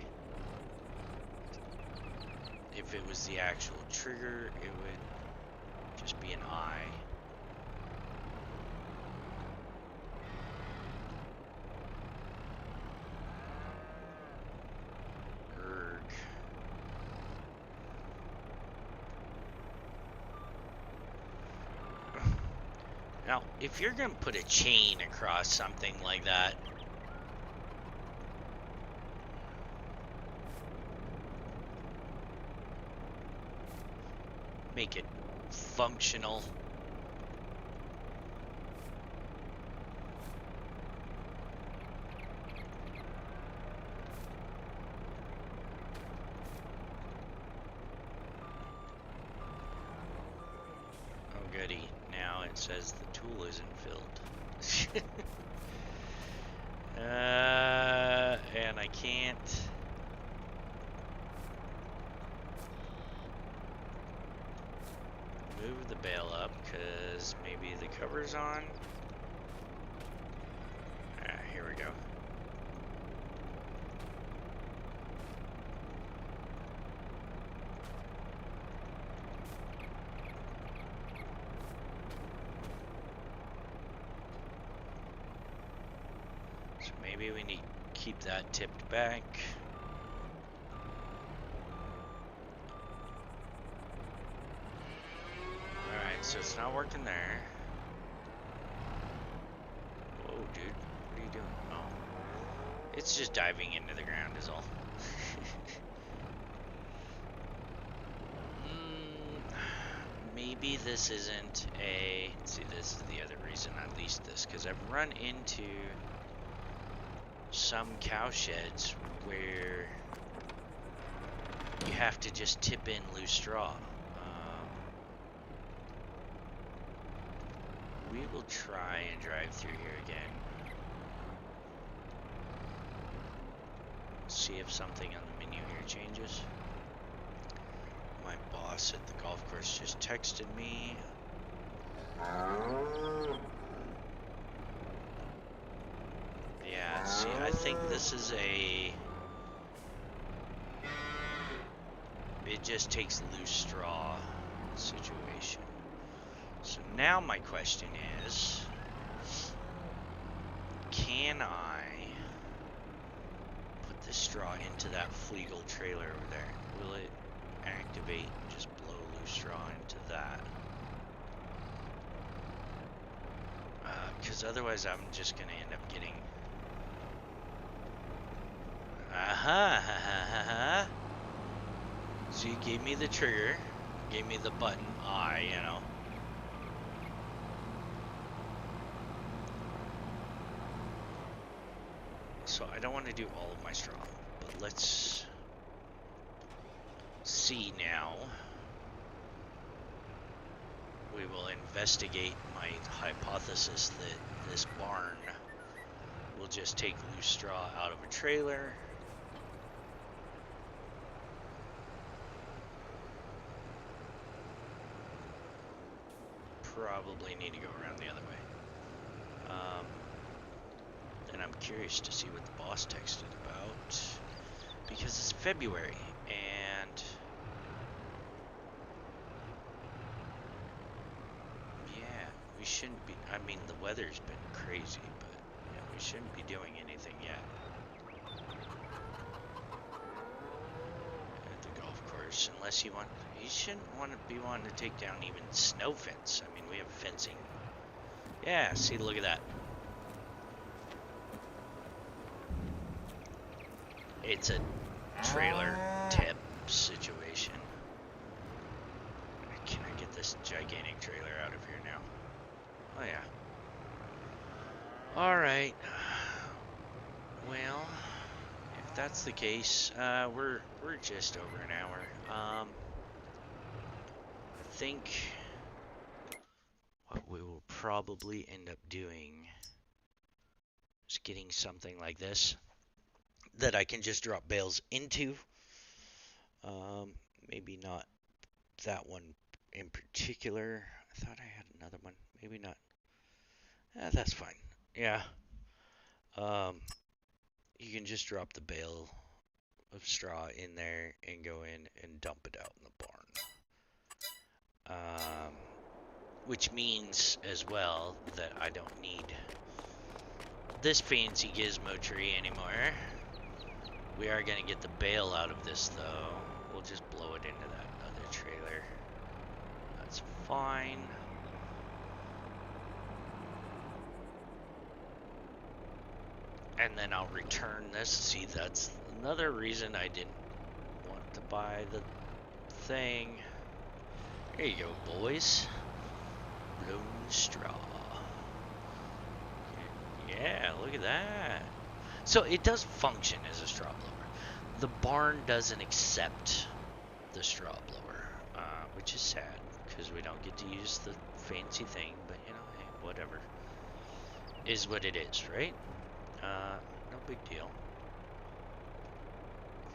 If it was the actual trigger, it would just be an I. Now, if you're going to put a chain across something like that, make it functional. Oh, goody. Now it says the tool isn't filled. And I can't. Move the bale up because maybe the cover's on. Here we go. So maybe we need to keep that tipped back. So it's not working there. Whoa, dude. What are you doing? Oh. It's just diving into the ground is all. Maybe this isn't a... See, this is the other reason I leased this. Because I've run into some cow sheds where you have to just tip in loose straw. We will try and drive through here again. See if something on the menu here changes. My boss at the golf course just texted me. Yeah, see, I think this is it just takes loose straw situation. So now my question is, can I put this straw into that Flegel trailer over there? Will it activate and just blow loose straw into that? Because otherwise I'm just going to end up getting... So you gave me the trigger, gave me the button, you know. So I don't want to do all of my straw, but let's see now. We will investigate my hypothesis that this barn will just take loose straw out of a trailer. Probably need to go around the other way. And I'm curious to see what the boss texted about, because it's February and yeah, we shouldn't be, I mean, the weather's been crazy, but yeah, we shouldn't be doing anything yet at the golf course, unless you shouldn't want to be wanting to take down even snow fence. I mean, we have fencing. Yeah, see, look at that. It's a trailer tip situation. Can I get this gigantic trailer out of here now? Oh yeah. Alright. Well, if that's the case, we're just over an hour. I think what we will probably end up doing is getting something like this that I can just drop bales into. Maybe not that one in particular. I thought I had another one. Maybe not. That's fine. Yeah. You can just drop the bale of straw in there and go in and dump it out in the barn. Which means as well that I don't need this fancy gizmo tree anymore. We are going to get the bale out of this, though. We'll just blow it into that other trailer. That's fine. And then I'll return this. See, that's another reason I didn't want to buy the thing. There you go, boys. Blown straw. Yeah, look at that. So it does function as a straw blower. The barn doesn't accept the straw blower, which is sad because we don't get to use the fancy thing, but you know, hey, whatever. Is what it is, right? No big deal.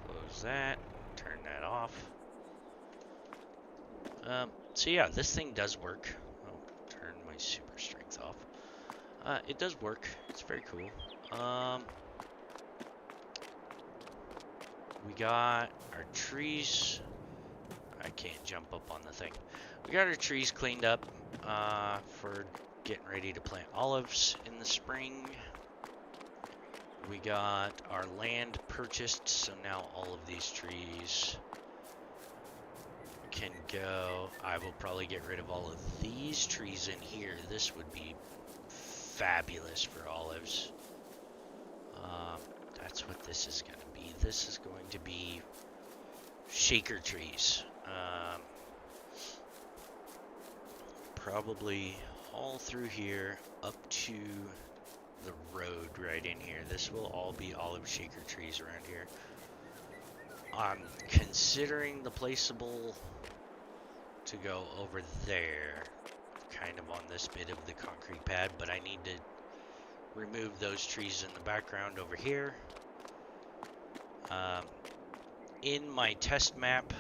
Close that, turn that off. So yeah, this thing does work. I'll turn my super strength off. It does work. It's very cool. We got our trees. I can't jump up on the thing. We got our trees cleaned up for getting ready to plant olives in the spring. We got our land purchased, so now all of these trees can go. I will probably get rid of all of these trees in here. This would be fabulous for olives. That's what this is going to be. This is going to be shaker trees. Probably all through here up to the road right in here. This will all be olive shaker trees around here. I'm considering the placeable to go over there, kind of on this bit of the concrete pad, but I need to remove those trees in the background over here. In my test map,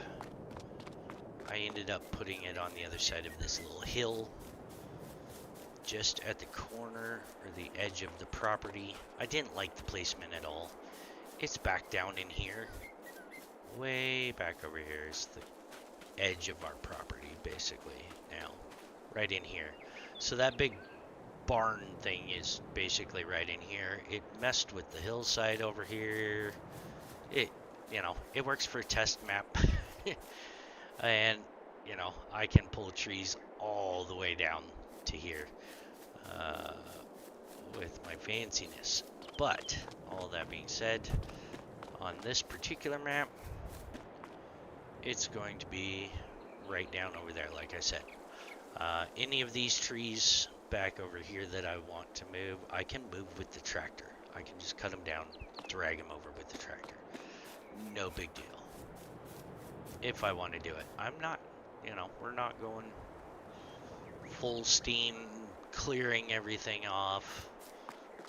I ended up putting it on the other side of this little hill, just at the corner or the edge of the property. I didn't like the placement at all. It's back down in here. Way back over here is the edge of our property, basically, now. Right in here. So that big barn thing is basically right in here. It messed with the hillside over here. It works for a test map. And, I can pull trees all the way down to here with my fanciness. But, all that being said, on this particular map, it's going to be right down over there, like I said. Any of these trees back over here that I want to move, I can move with the tractor. I can just cut them down, drag them over with the tractor. No big deal. If I want to do it. I'm not, we're not going full steam, clearing everything off,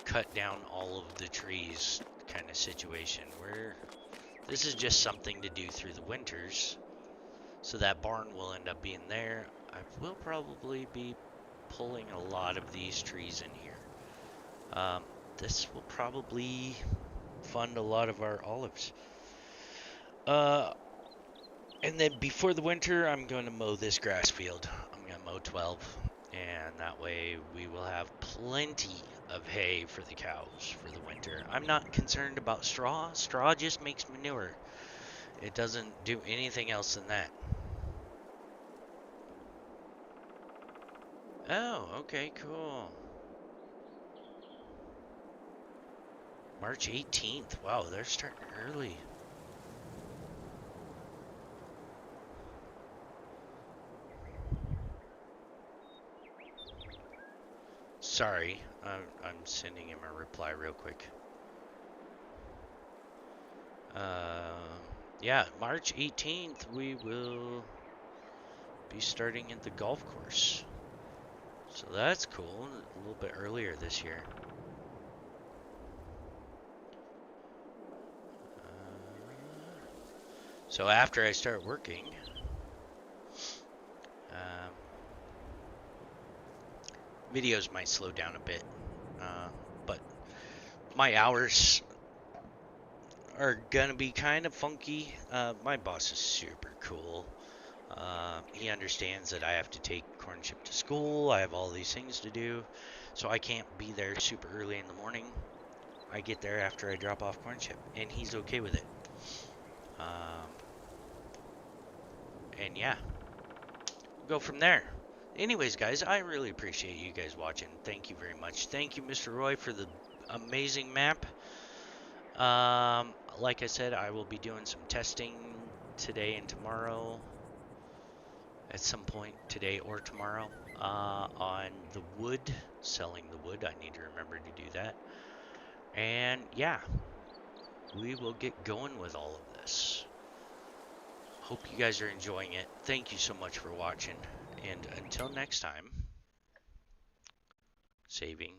cut down all of the trees kind of situation. This is just something to do through the winters. So that barn will end up being there. I will probably be pulling a lot of these trees in here. This will probably fund a lot of our olives. And then before the winter, I'm going to mow this grass field. I'm going to mow 12. And that way we will have plenty of hay for the cows for the winter. I'm not concerned about straw. Straw just makes manure. It doesn't do anything else than that. Oh, okay, cool. March 18th. Wow, they're starting early. Sorry, I'm sending him a reply real quick. Yeah, March 18th, we will be starting at the golf course. So that's cool, a little bit earlier this year. So after I start working, videos might slow down a bit, but my hours are gonna be kind of funky. My boss is super cool. He understands that I have to take Cornship to school. I have all these things to do, so I can't be there super early in the morning. I get there after I drop off Cornship, and he's okay with it. And yeah, go from there. Anyways, guys, I really appreciate you guys watching. Thank you very much. Thank you, Mr. Roy, for the amazing map. Like I said, I will be doing some testing today and tomorrow. At some point today or tomorrow. On the wood. Selling the wood. I need to remember to do that. And yeah. We will get going with all of this. Hope you guys are enjoying it. Thank you so much for watching. And until next time, saving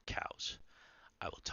cows. I will talk.